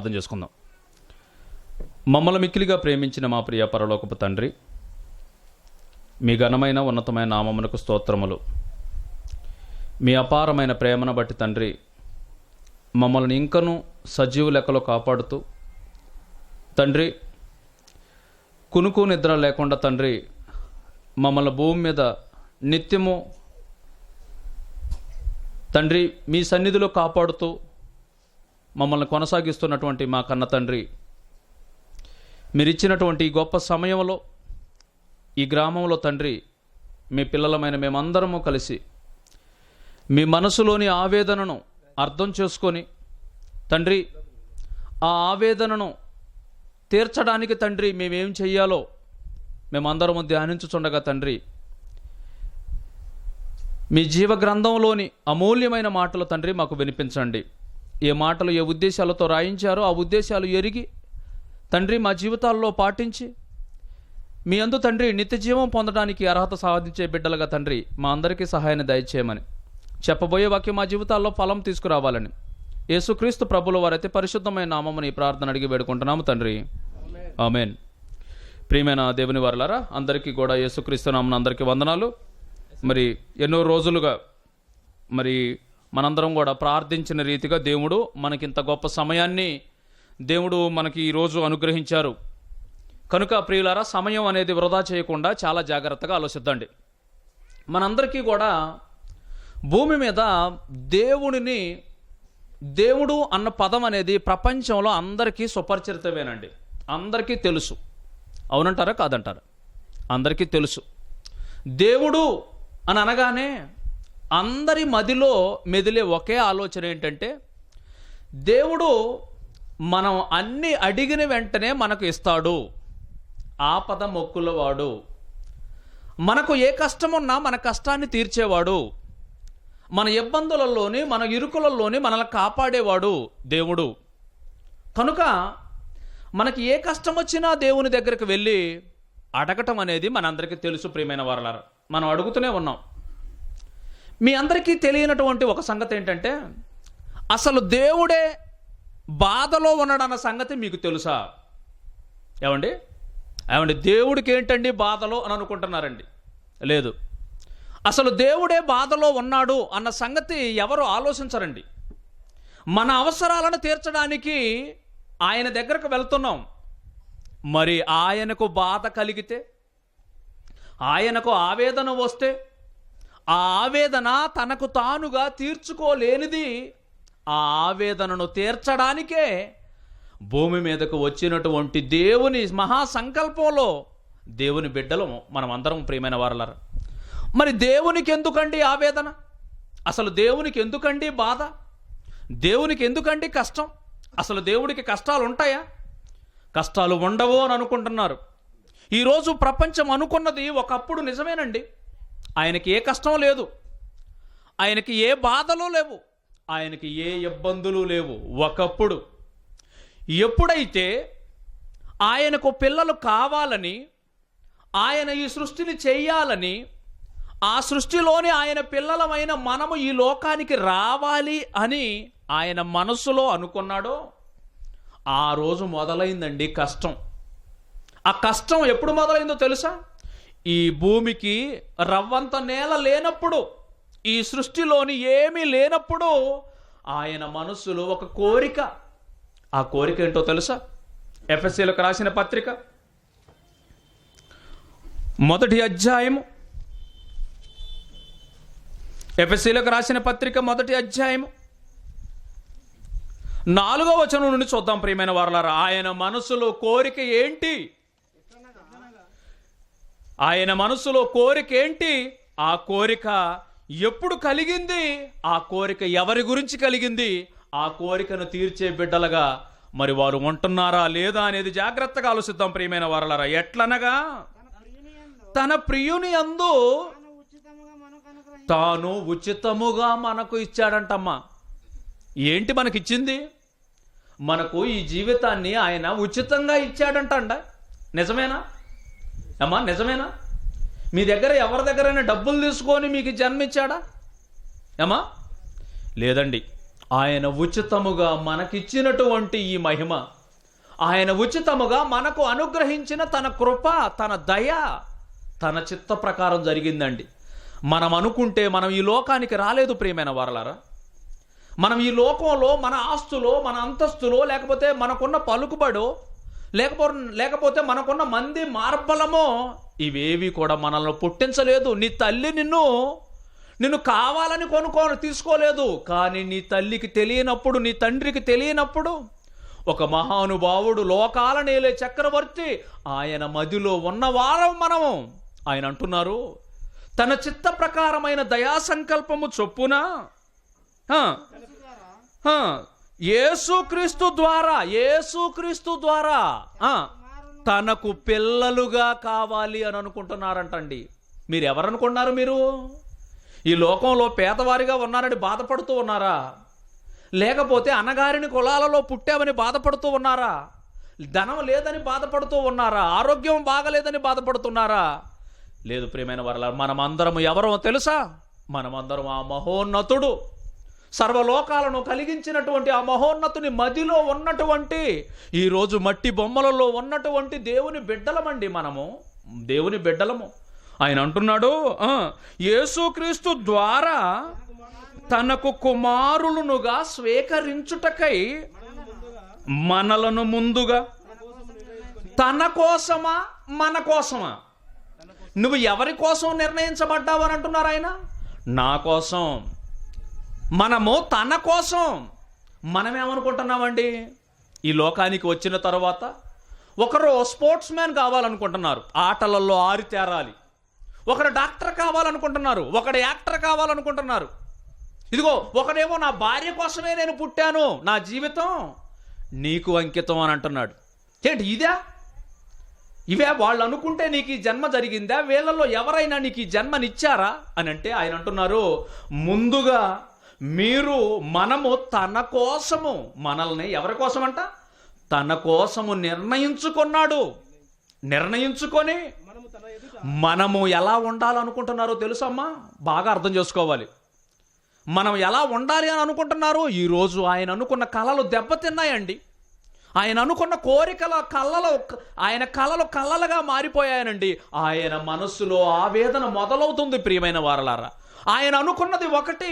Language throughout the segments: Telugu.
ప్రార్థన చేసుకుందాం. మమ్మల్ని మిక్కిలిగా ప్రేమించిన మా ప్రియ పరలోకపు తండ్రి, మీ ఘనమైన ఉన్నతమైన నామమునకు స్తోత్రములు. మీ అపారమైన ప్రేమను బట్టి తండ్రి, మమ్మల్ని ఇంకనూ సజీవ లెక్కలో కాపాడుతూ తండ్రి, కునుకు నిద్ర లేకుండా తండ్రి మమ్మల్ని భూమి మీద నిత్యము తండ్రి మీ సన్నిధిలో కాపాడుతూ మమ్మల్ని కొనసాగిస్తున్నటువంటి మా కన్న తండ్రి, మీరిచ్చినటువంటి ఈ గొప్ప సమయంలో ఈ గ్రామంలో తండ్రి, మీ పిల్లలమైన మేమందరము కలిసి మీ మనసులోని ఆవేదనను అర్థం చేసుకొని తండ్రి, ఆ ఆవేదనను తీర్చడానికి తండ్రి మేమేం చెయ్యాలో మేమందరము ధ్యానించుచుండగా తండ్రి, మీ జీవ గ్రంథంలోని అమూల్యమైన మాటలు తండ్రి మాకు వినిపించండి. ఏ మాటలు ఏ ఉద్దేశాలతో రాయించారో ఆ ఉద్దేశాలు ఎరిగి తండ్రి మా జీవితాల్లో పాటించి మీ అందు తండ్రి నిత్య జీవం పొందడానికి అర్హత సాధించే బిడ్డలుగా తండ్రి మా అందరికీ సహాయాన్ని దయచేయమని, చెప్పబోయే వాక్యం మా జీవితాల్లో ఫలం తీసుకురావాలని యేసుక్రీస్తు ప్రభుల వారైతే పరిశుద్ధమైన నామముని ప్రార్థన అడిగి వేడుకుంటున్నాము తండ్రి, ఆమేన్. ప్రియమైన దేవుని వారలారా, అందరికీ కూడా యేసుక్రీస్తు నామమున అందరికీ వందనాలు. మరి ఎన్నో రోజులుగా మరి మనందరం కూడా ప్రార్థించిన రీతిగా దేవుడు మనకింత గొప్ప సమయాన్ని దేవుడు మనకి ఈరోజు అనుగ్రహించారు కనుక ప్రియులారా, సమయం అనేది వృధా చేయకుండా చాలా జాగ్రత్తగా ఆలోచిద్దండి. మనందరికీ కూడా భూమి మీద దేవుడు అన్న పదం అనేది ప్రపంచంలో అందరికీ సుపరిచితమేనండి. అందరికీ తెలుసు. అవునంటారా కాదంటారా? అందరికీ తెలుసు. దేవుడు అని అనగానే అందరి మదిలో మెదిలే ఒకే ఆలోచన ఏంటంటే, దేవుడు మనం అన్ని అడిగిన వెంటనే మనకు ఇస్తాడు, ఆపద మొక్కులవాడు, మనకు ఏ కష్టమున్నా మన కష్టాన్ని తీర్చేవాడు, మన ఇబ్బందులలోని మన ఇరుకులలోని మనల్ని కాపాడేవాడు దేవుడు. కనుక మనకి ఏ కష్టం వచ్చినా దేవుని దగ్గరికి వెళ్ళి అడగటం అనేది మనందరికీ తెలుసు. ప్రియమైన వారలారా, మనం అడుగుతూనే ఉన్నాం. మీ అందరికీ తెలియనటువంటి ఒక సంగతి ఏంటంటే, అసలు దేవుడే బాధలో ఉన్నాడన్న సంగతి మీకు తెలుసా? ఏమండి దేవుడికి ఏంటండి బాధలో అని అనుకుంటున్నారండి? లేదు, అసలు దేవుడే బాధలో ఉన్నాడు అన్న సంగతి ఎవరు ఆలోచించరండి. మన అవసరాలను తీర్చడానికి ఆయన దగ్గరకు వెళ్తున్నాం. మరి ఆయనకు బాధ కలిగితే, ఆయనకు ఆవేదన వస్తే, ఆ ఆవేదన తనకు తానుగా తీర్చుకోలేనిది, ఆ ఆవేదనను తీర్చడానికే భూమి మీదకు వచ్చినటువంటి దేవుని మహాసంకల్పంలో దేవుని బిడ్డలు మనం అందరం ప్రియమైన వారలారా. మరి దేవునికి ఎందుకండి ఆవేదన? అసలు దేవునికి ఎందుకండి బాధ? దేవునికి ఎందుకండి కష్టం? అసలు దేవుడికి కష్టాలు ఉంటాయా? కష్టాలు ఉండవు అని అనుకుంటున్నారు. ఈరోజు ప్రపంచం అనుకున్నది ఒకప్పుడు నిజమేనండి. ఆయనకి ఏ కష్టం లేదు, ఆయనకి ఏ బాధలు లేవు, ఆయనకి ఏ ఇబ్బందులు లేవు ఒకప్పుడు. ఎప్పుడైతే ఆయనకు పిల్లలు కావాలని, ఆయన ఈ సృష్టిని చేయాలని, ఆ సృష్టిలోని ఆయన పిల్లలమైన మనము ఈ లోకానికి రావాలి అని ఆయన మనసులో అనుకున్నాడో ఆ రోజు మొదలైందండి కష్టం. ఆ కష్టం ఎప్పుడు మొదలైందో తెలుసా? ఈ భూమికి రవ్వంత నేల లేనప్పుడు, ఈ సృష్టిలోని ఏమీ లేనప్పుడు ఆయన మనసులో ఒక కోరిక. ఆ కోరిక ఏంటో తెలుసా? ఎఫెసీయులకు రాసిన పత్రిక 1వ అధ్యాయము, ఎఫెసీయులకు రాసిన పత్రిక 1వ అధ్యాయము 4వ వచనం నుండి చూద్దాం ప్రియమైన వారలారా. ఆయన మనసులో కోరిక ఏంటి? ఆయన మనసులో కోరిక ఏంటి? ఆ కోరిక ఎప్పుడు కలిగింది? ఆ కోరిక ఎవరి గురించి కలిగింది? ఆ కోరికను తీర్చే బిడ్డలుగా మరి వారు ఉంటున్నారా లేదా అనేది జాగ్రత్తగా ఆలోచిద్దాం ప్రియమైన వారలారా. ఎట్లనగా, తన ప్రియుని యందు తాను ఉచితముగా మనకు ఇచ్చాడంటమ్మా. ఏంటి మనకిచ్చింది? మనకు ఈ జీవితాన్ని ఆయన ఉచితంగా ఇచ్చాడంట. నిజమేనా అమ్మా? నిజమేనా? మీ దగ్గర ఎవరి దగ్గరైనా డబ్బులు తీసుకొని మీకు జన్మిచ్చాడా అమ్మా? లేదండి. ఆయన ఉచితముగా మనకిచ్చినటువంటి ఈ మహిమ, ఆయన ఉచితముగా మనకు అనుగ్రహించిన తన కృప, తన దయ, తన చిత్త ప్రకారం జరిగిందండి. మనం అనుకుంటే మనం ఈ లోకానికి రాలేదు ప్రియమైన వారలారా. మనం ఈ లోకంలో మన ఆస్తులో, మన అంతస్తులో, లేకపోతే మనకున్న పలుకుబడో, లేకపోతే మనకున్న మంది మార్బలమో, ఇవేవి కూడా మనల్ని పుట్టించలేదు. నీ తల్లి నిన్ను కావాలని తీసుకోలేదు. కానీ నీ తల్లికి తెలియనప్పుడు, నీ తండ్రికి తెలియనప్పుడు ఒక మహానుభావుడు, లోకాల నేలే చక్రవర్తి, ఆయన మదిలో ఉన్నవారం మనము. ఆయన అంటున్నారు, తన చిత్త ప్రకారమైన దయా సంకల్పము చొప్పున యేసుక్రీస్తు ద్వారా తనకు పిల్లలుగా కావాలి అని అనుకుంటున్నారంటండి. మీరు ఎవరనుకున్నారు? మీరు ఈ లోకంలో పేదవారిగా ఉన్నారని బాధపడుతూ ఉన్నారా? లేకపోతే అన్నగారిని కులాలలో పుట్టామని బాధపడుతూ ఉన్నారా? ధనం లేదని బాధపడుతూ ఉన్నారా? ఆరోగ్యం బాగలేదని బాధపడుతున్నారా? లేదు ప్రియమైన వారలారా, మనమందరం ఎవరో తెలుసా? మనమందరం ఆ మహోన్నతుడు, సర్వలోకాలను కలిగించినటువంటి ఆ మహోన్నతుని మదిలో ఉన్నటువంటి, ఈరోజు మట్టి బొమ్మలలో ఉన్నటువంటి దేవుని బిడ్డలమండి. మనము దేవుని బిడ్డలము. ఆయన అంటున్నాడు, యేసుక్రీస్తు ద్వారా తనకు కుమారులునుగా స్వీకరించుటకై మనలను ముందుగా, తన కోసమా మన కోసమా? నువ్వు ఎవరి కోసం నిర్ణయించబడ్డావు అని అంటున్నారు ఆయన? నా కోసం. మనము తన కోసం. మనమేమనుకుంటున్నామండి? ఈ లోకానికి వచ్చిన తర్వాత ఒకరు స్పోర్ట్స్ మ్యాన్ కావాలనుకుంటున్నారు, ఆటలలో ఆరితేరాలి. ఒకరు డాక్టర్ కావాలనుకుంటున్నారు, ఒకడు యాక్టర్ కావాలనుకుంటున్నారు. ఇదిగో ఒకడేమో నా భార్య కోసమే నేను పుట్టాను, నా జీవితం నీకు అంకితం అని అంటున్నాడు. ఏంటి ఇవే వాళ్ళు అనుకుంటే నీకు ఈ జన్మ జరిగిందా? వీళ్ళలో ఎవరైనా నీకు ఈ జన్మనిచ్చారా అని అంటే ఆయన అంటున్నారు, ముందుగా మనము తన కోసము, మనల్ని ఎవరి కోసం అంట? తన కోసము నిర్ణయించుకొని మనము ఎలా ఉండాలనుకుంటున్నారో తెలుసమ్మా? బాగా అర్థం చేసుకోవాలి. మనం ఎలా ఉండాలి అని అనుకుంటున్నారు? ఈరోజు ఆయన అనుకున్న కళలు దెబ్బతిన్నాయండి. ఆయన అనుకున్న కోరికల ఆయన కళలు కళ్ళలుగా మారిపోయాయనండి. ఆయన మనస్సులో ఆవేదన మొదలవుతుంది ప్రియమైన వారలారా. ఆయన అనుకున్నది ఒకటి,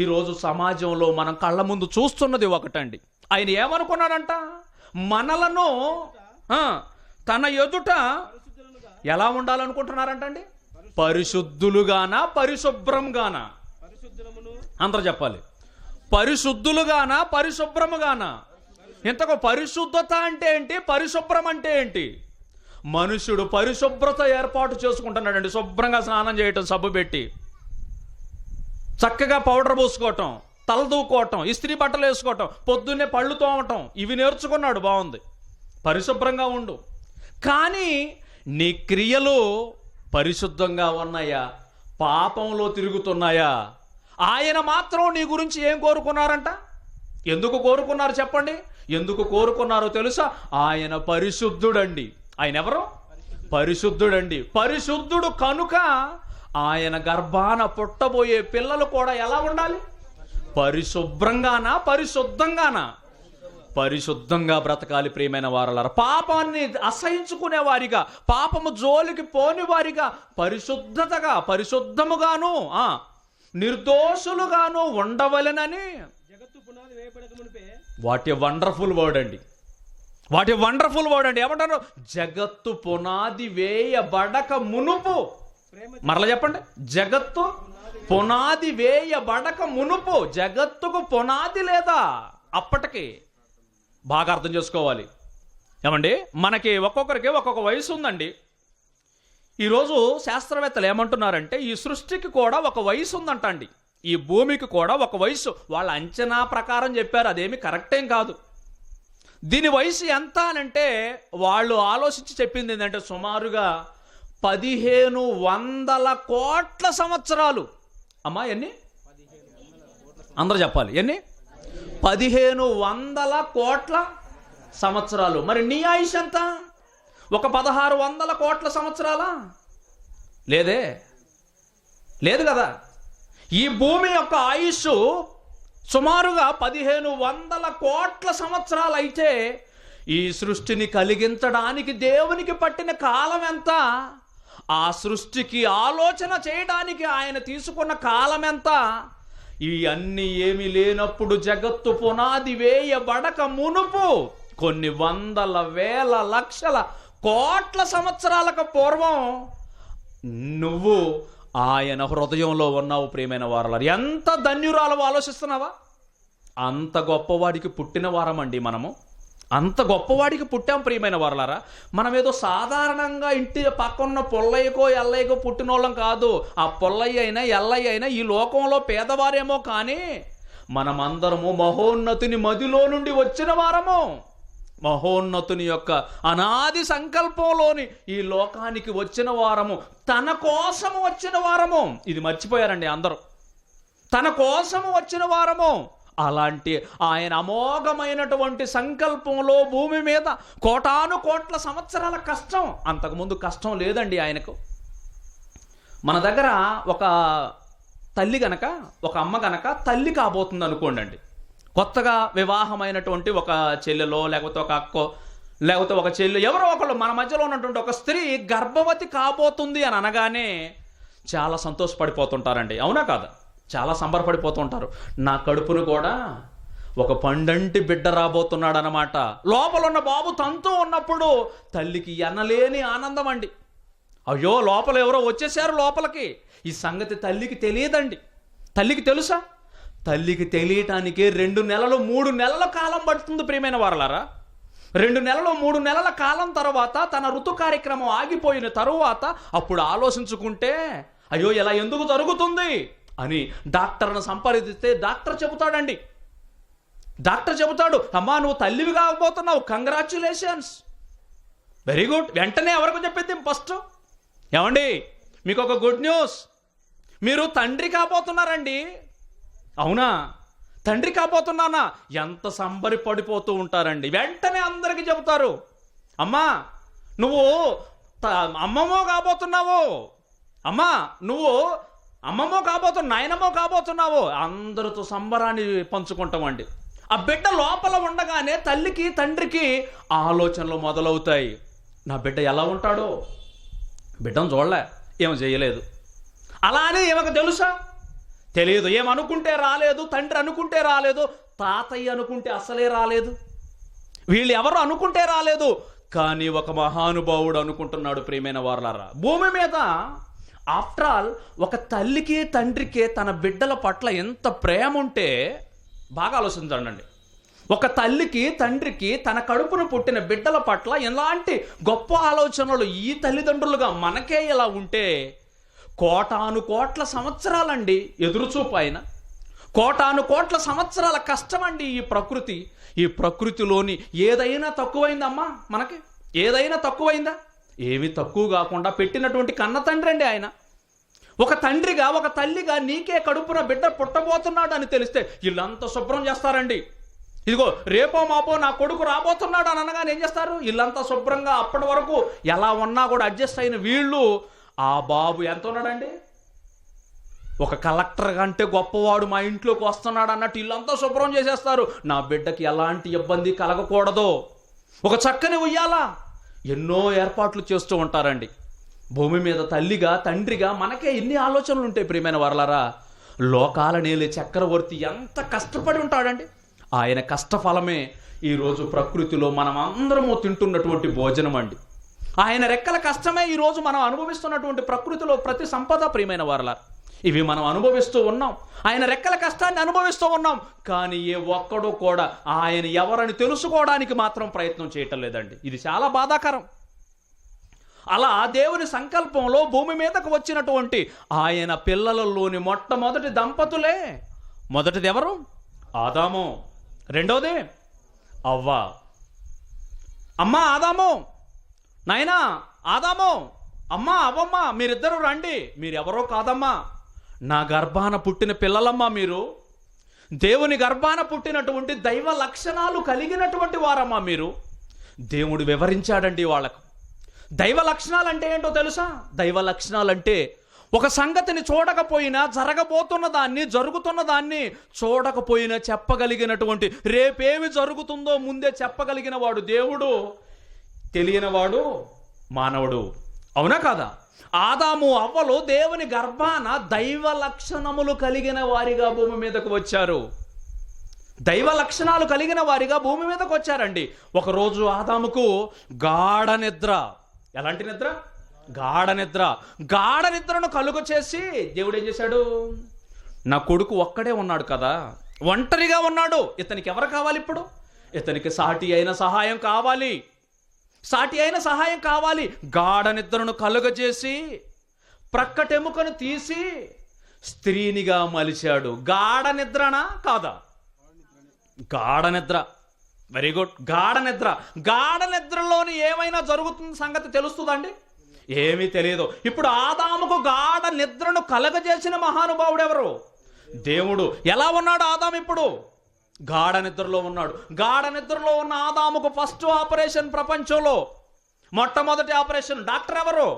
ఈరోజు సమాజంలో మనం కళ్ళ ముందు చూస్తున్నది ఒకటండి. ఆయన ఏమనుకున్నాడంట? మనలను తన ఎదుట ఎలా ఉండాలనుకుంటున్నారంటండి? పరిశుద్ధులుగానా, పరిశుభ్రంగానా? అందరూ చెప్పాలి. పరిశుద్ధులుగానా, పరిశుభ్రముగానా? ఇంతకు పరిశుద్ధత అంటే ఏంటి, పరిశుభ్రం అంటే ఏంటి? మనుషుడు పరిశుభ్రత ఏర్పాటు చేసుకుంటున్నాడండి. శుభ్రంగా స్నానం చేయటం, సబ్బు పెట్టి, చక్కగా పౌడర్ పూసుకోవటం, తలదూకోవటం, ఇస్త్రీ బట్టలు వేసుకోవటం, పొద్దున్నే పళ్ళు తోమటం, ఇవి నేర్చుకున్నాడు. బాగుంది, పరిశుభ్రంగా ఉండు. కానీ నీ క్రియలు పరిశుద్ధంగా ఉన్నాయా, పాపంలో తిరుగుతున్నాయా? ఆయన మాత్రం నీ గురించి ఏం కోరుకున్నారంట? ఎందుకు కోరుకున్నారు చెప్పండి? ఎందుకు కోరుకున్నారో తెలుసా? ఆయన పరిశుద్ధుడండి. ఆయన ఎవరు? పరిశుద్ధుడండి. పరిశుద్ధుడు కనుక ఆయన గర్భాన పుట్టబోయే పిల్లలు కూడా ఎలా ఉండాలి? పరిశుభ్రంగానా, పరిశుద్ధంగానా? పరిశుద్ధంగా బ్రతకాలి ప్రియమైన వారలారా. పాపాన్ని అసహించుకునే వారిగా, పాపము జోలికి పోని వారిగా, పరిశుద్ధముగాను నిర్దోషులుగాను ఉండవలెనని. వాట్ ఏ వండర్ఫుల్ వర్డ్ అండి. వాట్ ఏ వండర్ఫుల్ వర్డ్ అండి. ఏమంటారు? జగత్తు పునాది వేయబడక మునుపు. మరలా చెప్పండి. జగత్తు పునాది వేయబడక మునుపు. జగత్తుకు పునాది లేదా అప్పటికి? బాగా అర్థం చేసుకోవాలి. ఏమండి, మనకి ఒక్కొక్కరికి ఒక్కొక్క వయసు ఉందండి. ఈరోజు శాస్త్రవేత్తలు ఏమంటున్నారంటే, ఈ సృష్టికి కూడా ఒక వయసు ఉందంట అండి. ఈ భూమికి కూడా ఒక వయసు. వాళ్ళ అంచనా ప్రకారం చెప్పారు, అదేమి కరెక్టేం కాదు. దీని వయసు ఎంత అనంటే వాళ్ళు ఆలోచించి చెప్పింది ఏంటంటే సుమారుగా 1500 కోట్ల సంవత్సరాలు. అమ్మా ఎన్ని? అందరూ చెప్పాలి. ఎన్ని? 1500 కోట్ల సంవత్సరాలు. మరి నీ ఆయుష్ ఎంత? ఒక 1600 కోట్ల సంవత్సరాలా? లేదు కదా. ఈ భూమి యొక్క ఆయుష్ సుమారుగా 1500 కోట్ల సంవత్సరాలు అయితే ఈ సృష్టిని కలిగించడానికి దేవునికి పట్టిన కాలం ఎంత? ఆ సృష్టికి ఆలోచన చేయడానికి ఆయన తీసుకున్న కాలం ఎంత? ఈ అన్ని ఏమీ లేనప్పుడు జగత్తు పునాది వేయబడక మునుపు కొన్ని వందల వేల లక్షల కోట్ల సంవత్సరాలకు పూర్వం నువ్వు ఆయన హృదయంలో ఉన్నావు ప్రియమైన వారలారా. ఎంత ధన్యురాలు ఆలోచిస్తున్నావా? అంత గొప్పవాడికి పుట్టిన వారమండి మనము. అంత గొప్పవాడికి పుట్టాం ప్రియమైన వారలారా. మనం ఏదో సాధారణంగా ఇంటి పక్కన్న పొల్లయ్యకో ఎల్లయ్యకో పుట్టిన వాళ్ళం కాదు. ఆ పొల్లయ్య అయినా ఎల్లయ్య అయినా ఈ లోకంలో పేదవారేమో, కానీ మనమందరము మహోన్నతుని మదిలో నుండి వచ్చిన వారము. మహోన్నతుని యొక్క అనాది సంకల్పంలోని ఈ లోకానికి వచ్చిన వారము, తన కోసము వచ్చిన వారము. ఇది మర్చిపోయారండి అందరూ. తన కోసము వచ్చిన వారము. అలాంటి ఆయన అమోఘమైనటువంటి సంకల్పంలో భూమి మీద కోటాను కోట్ల సంవత్సరాల కష్టం, అంతకుముందు కష్టం లేదండి ఆయనకు. మన దగ్గర ఒక తల్లి గనక, ఒక అమ్మ గనక తల్లి కాబోతుంది అనుకోండి అండి. కొత్తగా వివాహమైనటువంటి ఒక చెల్లెలో లేకపోతే ఒక అక్కో లేకపోతే ఒక చెల్లి ఎవరో ఒకళ్ళు మన మధ్యలో ఉన్నటువంటి ఒక స్త్రీ గర్భవతి కాబోతుంది అని అనగానే చాలా సంతోషపడిపోతుంటారండి. అవునా కాదా? చాలా సంబరపడిపోతుంటారు. నా కడుపును కూడా ఒక పండంటి బిడ్డ రాబోతున్నాడు అన్నమాట. లోపల ఉన్న బాబు తంతు ఉన్నప్పుడు తల్లికి ఎనలేని ఆనందం అండి. అయ్యో లోపల ఎవరో వచ్చేసారు లోపలికి. ఈ సంగతి తల్లికి తెలియదండి. తల్లికి తెలుసా? తల్లికి తెలియటానికి 2 నెలలు 3 నెలల కాలం పడుతుంది ప్రియమైన వారలారా. 2 నెలలు 3 నెలల కాలం తర్వాత తన ఋతు కార్యక్రమం ఆగిపోయిన తరువాత అప్పుడు ఆలోచించుకుంటే అయ్యో ఇలా ఎందుకు జరుగుతుంది అని డాక్టర్ను సంప్రదిస్తే డాక్టర్ చెబుతాడండి. డాక్టర్ చెబుతాడు, అమ్మా నువ్వు తల్లివి కాకపోతున్నావు, కంగ్రాచ్యులేషన్స్, వెరీ గుడ్. వెంటనే ఎవరికి చెప్పేది ఫస్ట్, ఏమండి మీకు ఒక గుడ్ న్యూస్, మీరు తండ్రి కాబోతున్నారండి. అవునా? తండ్రి కాబోతున్నానా? ఎంత సంబరపడిపోతూ ఉంటారండి. వెంటనే అందరికీ చెబుతారు, అమ్మా నువ్వు అమ్మమ్మో కాబోతున్నావు, అమ్మా నువ్వు అమ్మమ్మో కాబోతున్నావు, నాయనమ్మో కాబోతున్నావు. అందరితో సంబరాన్ని పంచుకుంటామండి. ఆ బిడ్డ లోపల ఉండగానే తల్లికి తండ్రికి ఆలోచనలు మొదలవుతాయి. నా బిడ్డ ఎలా ఉంటాడో, బిడ్డను చూడలే, ఏమో చేయలేదు. అలా అని ఏమకు తెలుసా? తెలియదు. ఏమనుకుంటే రాలేదు, తండ్రి అనుకుంటే రాలేదు, తాతయ్య అనుకుంటే అసలే రాలేదు, వీళ్ళు ఎవరు అనుకుంటే రాలేదు, కానీ ఒక మహానుభావుడు అనుకుంటున్నాడు. ప్రియమైన వారలారా, భూమి మీద ఆఫ్టర్ ఆల్ ఒక తల్లికి తండ్రికి తన బిడ్డల పట్ల ఎంత ప్రేమ ఉంటే బాగా ఆలోచించండి. ఒక తల్లికి తండ్రికి తన కడుపును పుట్టిన బిడ్డల పట్ల ఎలాంటి గొప్ప ఆలోచనలు ఈ తల్లిదండ్రులుగా మనకే ఇలా ఉంటే, కోటాను కోట్ల సంవత్సరాలండి ఎదురుచూపు ఆయన, కోటాను కోట్ల సంవత్సరాల కష్టమండి ఈ ప్రకృతి. ఈ ప్రకృతిలోని ఏదైనా తక్కువైందమ్మా? మనకి ఏదైనా తక్కువైందా? ఏమీ తక్కువ కాకుండా పెట్టినటువంటి కన్న తండ్రి అండి ఆయన. ఒక తండ్రిగా ఒక తల్లిగా నీకే కడుపున బిడ్డ పుట్టబోతున్నాడు అని తెలిస్తే ఇల్లంతా శుభ్రం చేస్తారండి. ఇదిగో రేపో మాపో నా కొడుకు రాబోతున్నాడు అని అనగానే ఏం చేస్తారు? ఇల్లంతా శుభ్రంగా అప్పటి వరకు ఎలా ఉన్నా కూడా అడ్జస్ట్ అయిన వీళ్ళు, ఆ బాబు ఎంత ఉన్నాడండి, ఒక కలెక్టర్ కంటే గొప్పవాడు మా ఇంట్లోకి వస్తున్నాడు అన్నట్టు ఇల్లంతా శుభ్రం చేసేస్తారు. నా బిడ్డకి ఎలాంటి ఇబ్బంది కలగకూడదు, ఒక చక్కని ఉయ్యాలా, ఎన్నో ఏర్పాట్లు చేస్తూ ఉంటారండి. భూమి మీద తల్లిగా తండ్రిగా మనకే ఎన్ని ఆలోచనలు ఉంటాయి ప్రియమైన వారలారా. లోకాల నేలే చక్రవర్తి ఎంత కష్టపడి ఉంటాడండి. ఆయన కష్టఫలమే ఈరోజు ప్రకృతిలో మనం అందరము తింటున్నటువంటి భోజనం అండి. ఆయన రెక్కల కష్టమే ఈరోజు మనం అనుభవిస్తున్నటువంటి ప్రకృతిలో ప్రతి సంపద ప్రియమైన వారలారా. ఇవి మనం అనుభవిస్తూ ఉన్నాం, ఆయన రెక్కల కష్టాన్ని అనుభవిస్తూ ఉన్నాం. కానీ ఏ ఒక్కడూ కూడా ఆయన ఎవరని తెలుసుకోవడానికి మాత్రం ప్రయత్నం చేయటం లేదండి. ఇది చాలా బాధాకరం. అలా దేవుని సంకల్పంలో భూమి మీదకు వచ్చినటువంటి ఆయన పిల్లలలోని మొట్టమొదటి దంపతులే. మొదటిది ఎవరు? ఆదాము. రెండోది అవ్వ. అమ్మా ఆదాము, నాయనా ఆదాము, అమ్మా అవ్వమ్మ, మీరిద్దరూ రండి, మీరెవరో కాదమ్మా, నా గర్భాన పుట్టిన పిల్లలమ్మా మీరు, దేవుని గర్భాన పుట్టినటువంటి దైవ లక్షణాలు కలిగినటువంటి వారమ్మా మీరు. దేవుడు వివరించాడండి వాళ్ళకు. దైవ లక్షణాలు అంటే ఏంటో తెలుసా? దైవ లక్షణాలు అంటే ఒక సంగతిని చూడకపోయినా, జరగబోతున్న దాన్ని, జరుగుతున్న దాన్ని చూడకపోయినా చెప్పగలిగినటువంటి, రేపేమి జరుగుతుందో ముందే చెప్పగలిగిన వాడు దేవుడు, తెలియనివాడు మానవుడు. అవునా కాదా? ఆదాము అవ్వలు దేవుని గర్భాన దైవ లక్షణములు కలిగిన వారిగా భూమి మీదకు వచ్చారు. దైవ లక్షణాలు కలిగిన వారిగా భూమి మీదకు వచ్చారండి. ఒకరోజు ఆదాముకు గాఢ నిద్ర. ఎలాంటి నిద్ర? గాఢ నిద్ర. గాఢ నిద్రను కలుగ చేసి దేవుడు ఏం చేశాడు? నా కొడుకు ఒక్కడే ఉన్నాడు కదా, ఒంటరిగా ఉన్నాడు, ఇతనికి ఎవరు కావాలి? ఇప్పుడు ఇతనికి సాటి అయిన సహాయం కావాలి, సాటి అయిన సహాయం కావాలి. గాఢ నిద్రను కలుగజేసి ప్రక్కటెముకను తీసి స్త్రీనిగా మలిచాడు. గాఢ నిద్రనా కాదా? గాఢ నిద్ర. Very good. గాఢ నిద్ర. గాఢ నిద్రలోని ఏమైనా జరుగుతున్న సంగతి తెలుస్తుందండి? ఏమీ తెలియదు. ఇప్పుడు ఆదాముకు గాఢ నిద్రను కలగజేసిన మహానుభావుడు ఎవరు? దేవుడు. ఎలా ఉన్నాడు ఆదాము ఇప్పుడు? గాఢ నిద్రలో ఉన్నాడు. గాఢ నిద్రలో ఉన్న ఆదాముకు ఫస్ట్ ఆపరేషన్, ప్రపంచంలో మొట్టమొదటి ఆపరేషన్ డాక్టర్ ఎవరు?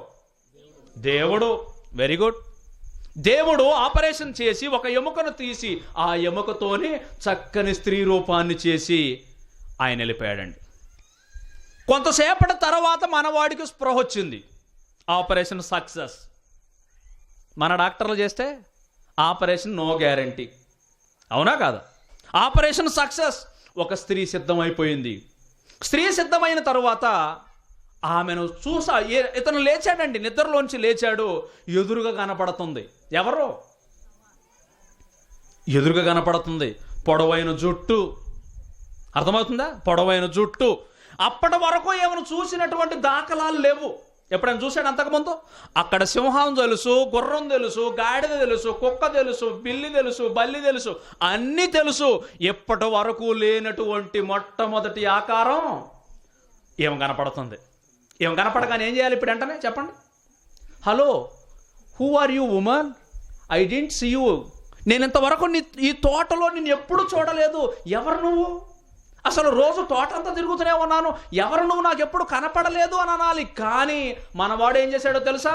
దేవుడు. Very good. దేవుడు ఆపరేషన్ చేసి ఒక ఎముకను తీసి ఆ ఎముకతోనే చక్కని స్త్రీ రూపాన్ని చేసి ఆయన వెళ్ళిపోయాడండి. కొంతసేపటి తర్వాత మనవాడికి స్పృహ వచ్చింది. Operation success. మన డాక్టర్లు చేస్తే ఆపరేషన్ నో గ్యారంటీ. అవునా కాదా? Operation success. ఒక స్త్రీ సిద్ధమైపోయింది. స్త్రీ సిద్ధమైన తరువాత ఆమెను చూసా, ఇతను లేచాడండి, నిద్రలోంచి లేచాడు. ఎదురుగా కనపడుతుంది. ఎవరు? ఎదురుగా కనపడుతుంది పొడవైన జుట్టు. అర్థమవుతుందా? పొడవైన జుట్టు. అప్పటి వరకు ఏమైనా చూసినటువంటి దాఖలాలు లేవు. ఎప్పుడైనా చూశాడు అంతకుముందు? అక్కడ సింహం తెలుసు, గుర్రం తెలుసు, గాడిద తెలుసు, కుక్క తెలుసు, పిల్లి తెలుసు, బల్లి తెలుసు, అన్నీ తెలుసు. ఎప్పటి వరకు లేనటువంటి మొట్టమొదటి ఆకారం ఏం కనపడుతుంది. ఏం కనపడగానే ఏం చేయాలి ఇప్పుడు? వెంటనే చెప్పండి. Hello, who are you woman? I didn't see you. నేను ఇంతవరకు ఈ తోటలో నిన్ను ఎప్పుడు చూడలేదు. ఎవరు నువ్వు? అసలు రోజు తోట అంతా తిరుగుతూనే ఉన్నాను. ఎవరు నువ్వు? నాకు ఎప్పుడు కనపడలేదు అని అనాలి. కానీ మనవాడు ఏం చేశాడో తెలుసా?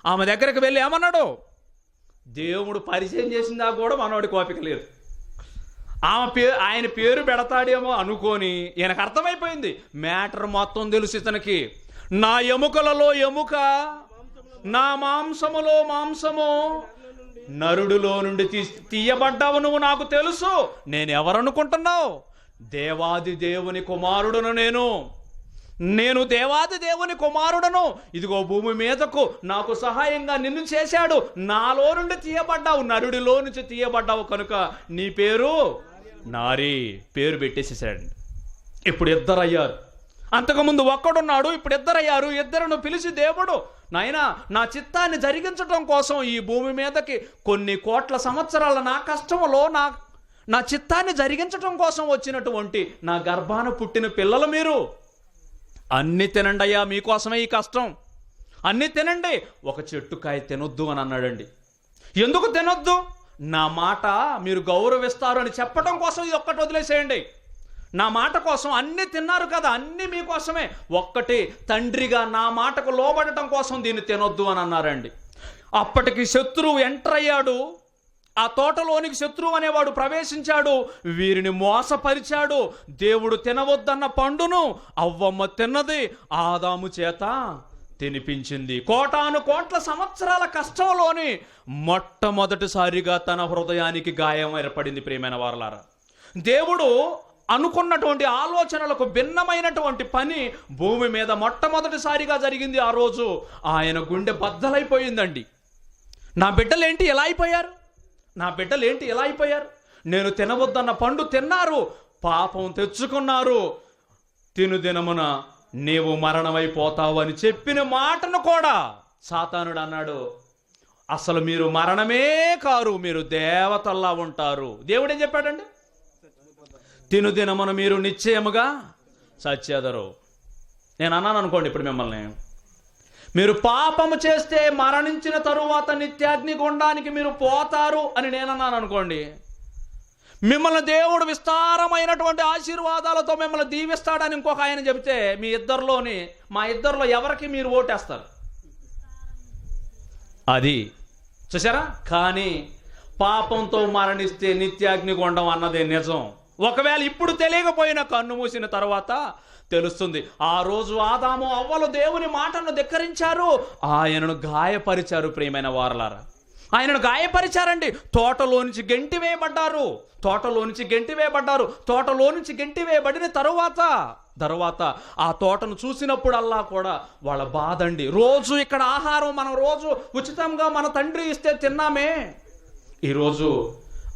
ఆమె దగ్గరికి వెళ్ళి ఏమన్నాడు? దేవుడు పరిచయం చేసిందా కూడా మనవాడికి ఓపిక లేదు. ఆయన పేరు పెడతాడేమో అనుకొని ఈయనకు అర్థమైపోయింది. మ్యాటర్ మొత్తం తెలుసు ఇతనికి. నా ఎముకలలో ఎముక, నా మాంసములో మాంసము, నరుడిలో నుండి తీయబడ్డావు నువ్వు, నాకు తెలుసు. నేను ఎవరనుకుంటున్నావు? దేవాది దేవుని కుమారుడును. నేను దేవాది దేవుని కుమారుడను. ఇదిగో భూమి మీదకు నాకు సహాయంగా నిన్ను చేశాడు. నాలో నుండి తీయబడ్డావు, నరుడిలో నుంచి తీయబడ్డావు కనుక నీ పేరు నారి. పేరు పెట్టేసేసాడు. ఇప్పుడు ఇద్దరయ్యారు. అంతకుముందు ఒక్కడున్నాడు, ఇప్పుడు ఇద్దరయ్యారు. ఇద్దరును పిలిచి దేవుడు, నాయనా, నా చిత్తాన్ని జరిగించడం కోసం ఈ భూమి మీదకి కొన్ని కోట్ల సంవత్సరాల నా కష్టంలో నా చిత్తాన్ని జరిగించడం కోసం వచ్చినటువంటి నా గర్భాన పుట్టిన పిల్లలు మీరు. అన్ని తినండి అయ్యా, మీకోసమే ఈ కష్టం. అన్ని తినండి, ఒక చెట్టుకాయ తినొద్దు అని అన్నాడండి. ఎందుకు తినొద్దు? నా మాట మీరు గౌరవిస్తారు అని చెప్పడం కోసం ఇది ఒక్కటి వదిలేసేయండి. నా మాట కోసం అన్ని తిన్నారు కదా, అన్ని మీకోసమే. ఒక్కటి తండ్రిగా నా మాటకు లోబడటం కోసం దీన్ని తినొద్దు అని అన్నారండి. అప్పటికి శత్రువు ఎంటర్ అయ్యాడు. ఆ తోటలోనికి శత్రువు అనేవాడు ప్రవేశించాడు. వీరిని మోసపరిచాడు. దేవుడు తినవద్దన్న పండును అవ్వమ్మ తిన్నది, ఆదాము చేత తినిపించింది. కోటాను కోట్ల సంవత్సరాల కష్టంలోని మొట్టమొదటిసారిగా తన హృదయానికి గాయం ఏర్పడింది. ప్రియమైన వారలారా, దేవుడు అనుకున్నటువంటి ఆలోచనలకు భిన్నమైనటువంటి పని భూమి మీద మొట్టమొదటిసారిగా జరిగింది. ఆ రోజు ఆయన గుండె బద్దలైపోయిందండి. నా బిడ్డలేంటి ఎలా అయిపోయారు? నా బిడ్డలేంటి ఎలా అయిపోయారు? నేను తినవద్దన్న పండు తిన్నారు, పాపం తెచ్చుకున్నారు. తినుదినమున నీవు మరణమైపోతావు అని చెప్పిన మాటను కూడా సాతానుడు అన్నాడు, అసలు మీరు మరణమే కారు, మీరు దేవతల్లా ఉంటారు. దేవుడు ఏం చెప్పాడండి? తినుదినమున మీరు నిశ్చయముగా చచ్చెదరు. నేను అన్నాను అనుకోండి ఇప్పుడు మిమ్మల్ని, మీరు పాపము చేస్తే మరణించిన తరువాత నిత్యాగ్ని గుండానికి మీరు పోతారు అని నేనన్నాను అనుకోండి, మిమ్మల్ని దేవుడు విస్తారమైనటువంటి ఆశీర్వాదాలతో మిమ్మల్ని దీవిస్తాడని ఇంకొక ఆయన చెబితే మా ఇద్దరిలో ఎవరికి మీరు ఓటేస్తారు? అది చూసారా. కానీ పాపంతో మరణిస్తే నిత్యాగ్నిగుండం అన్నదే నిజం. ఒకవేళ ఇప్పుడు తెలియకపోయినా కన్ను మూసిన తర్వాత తెలుస్తుంది. ఆ రోజు ఆదాము అవ్వలు దేవుని మాటను ధిక్కరించారు, ఆయనను గాయపరిచారు. ప్రియమైన వారలారా, ఆయనను గాయపరిచారండి. తోటలో నుంచి గెంటి వేయబడ్డారు. తోటలో నుంచి గెంటి వేయబడిన తరువాత ఆ తోటను చూసినప్పుడల్లా కూడా వాళ్ళ బాధ అండి. రోజు ఇక్కడ ఆహారం మనం రోజు ఉచితంగా మన తండ్రి ఇస్తే తిన్నామే, ఈరోజు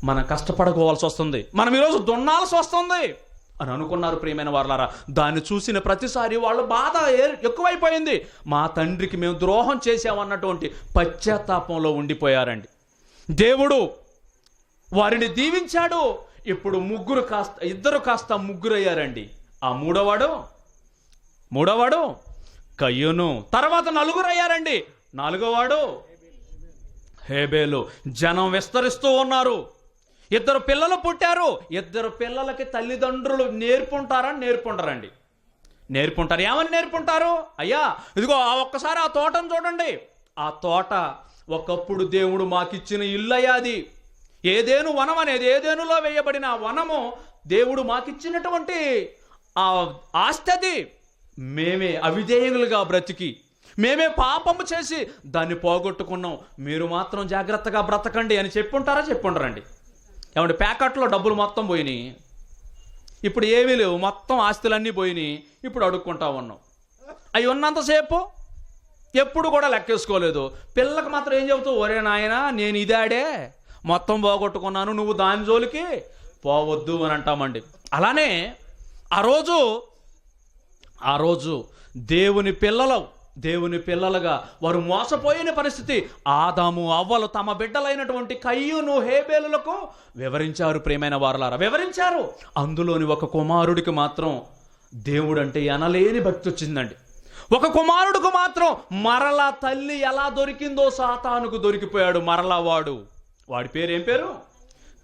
మనం కష్టపడుకోవాల్సి వస్తుంది, మనం ఈరోజు దున్నాల్సి వస్తుంది అని అనుకున్నారు. ప్రియమైన వారలారా, దాన్ని చూసిన ప్రతిసారి వాళ్ళ బాధ ఎక్కువైపోయింది. మా తండ్రికి మేము ద్రోహం చేసామన్నటువంటి పశ్చాత్తాపంలో ఉండిపోయారండి. దేవుడు వారిని దీవించాడు. ఇప్పుడు ఇద్దరు కాస్త ముగ్గురు అయ్యారండి. ఆ మూడోవాడు కయ్యూను. తర్వాత నలుగురు అయ్యారండి. నాలుగోవాడు హేబేలు. జనం విస్తరిస్తూ ఉన్నారు. ఇద్దరు పిల్లలు పుట్టారు. ఇద్దరు పిల్లలకి తల్లిదండ్రులు నేర్పుంటారండి. ఏమని నేర్పుంటారు? అయ్యా ఇదిగో ఒక్కసారి ఆ తోటను చూడండి. ఆ తోట ఒకప్పుడు దేవుడు మాకిచ్చిన ఇల్లయ్యా. అది ఏదేను వనం అనేది, ఏదేనులో వేయబడిన ఆ వనము దేవుడు మాకిచ్చినటువంటి ఆ ఆస్తి. అది మేమే అవిధేయులుగా బ్రతికి, మేమే పాపము చేసి దాన్ని పోగొట్టుకున్నాం. మీరు మాత్రం జాగ్రత్తగా బ్రతకండి అని చెప్పుంటారండి. ఏమంటే ప్యాకెట్లో డబ్బులు మొత్తం పోయినాయి, ఇప్పుడు ఏమీ లేవు, మొత్తం ఆస్తులన్నీ పోయినాయి. ఇప్పుడు అడుక్కుంటా ఉన్నాం. అవి ఉన్నంతసేపు ఎప్పుడు కూడా లెక్కేసుకోలేదు. పిల్లలకు మాత్రం ఏం చెబుతావు? ఒరే నాయనా, నేను ఇదాడే మొత్తం పోగొట్టుకున్నాను, నువ్వు దాని జోలికి పోవద్దు అని అంటామండి. అలానే ఆ రోజు దేవుని పిల్లలుగా వారు మోసపోయిన పరిస్థితి ఆదాము అవ్వలు తమ బిడ్డలైనటువంటి కయ్యూను హేబేలులకు వివరించారు. ప్రియమైన వారలారా, వివరించారు. అందులోని ఒక కుమారుడికి మాత్రం దేవుడు అంటే ఎనలేని భక్తి వచ్చిందండి. ఒక కుమారుడికి మాత్రం మరలా తల్లి ఎలా దొరికిందో సాతానుకు దొరికిపోయాడు. మరలా వాడి పేరు ఏం పేరు?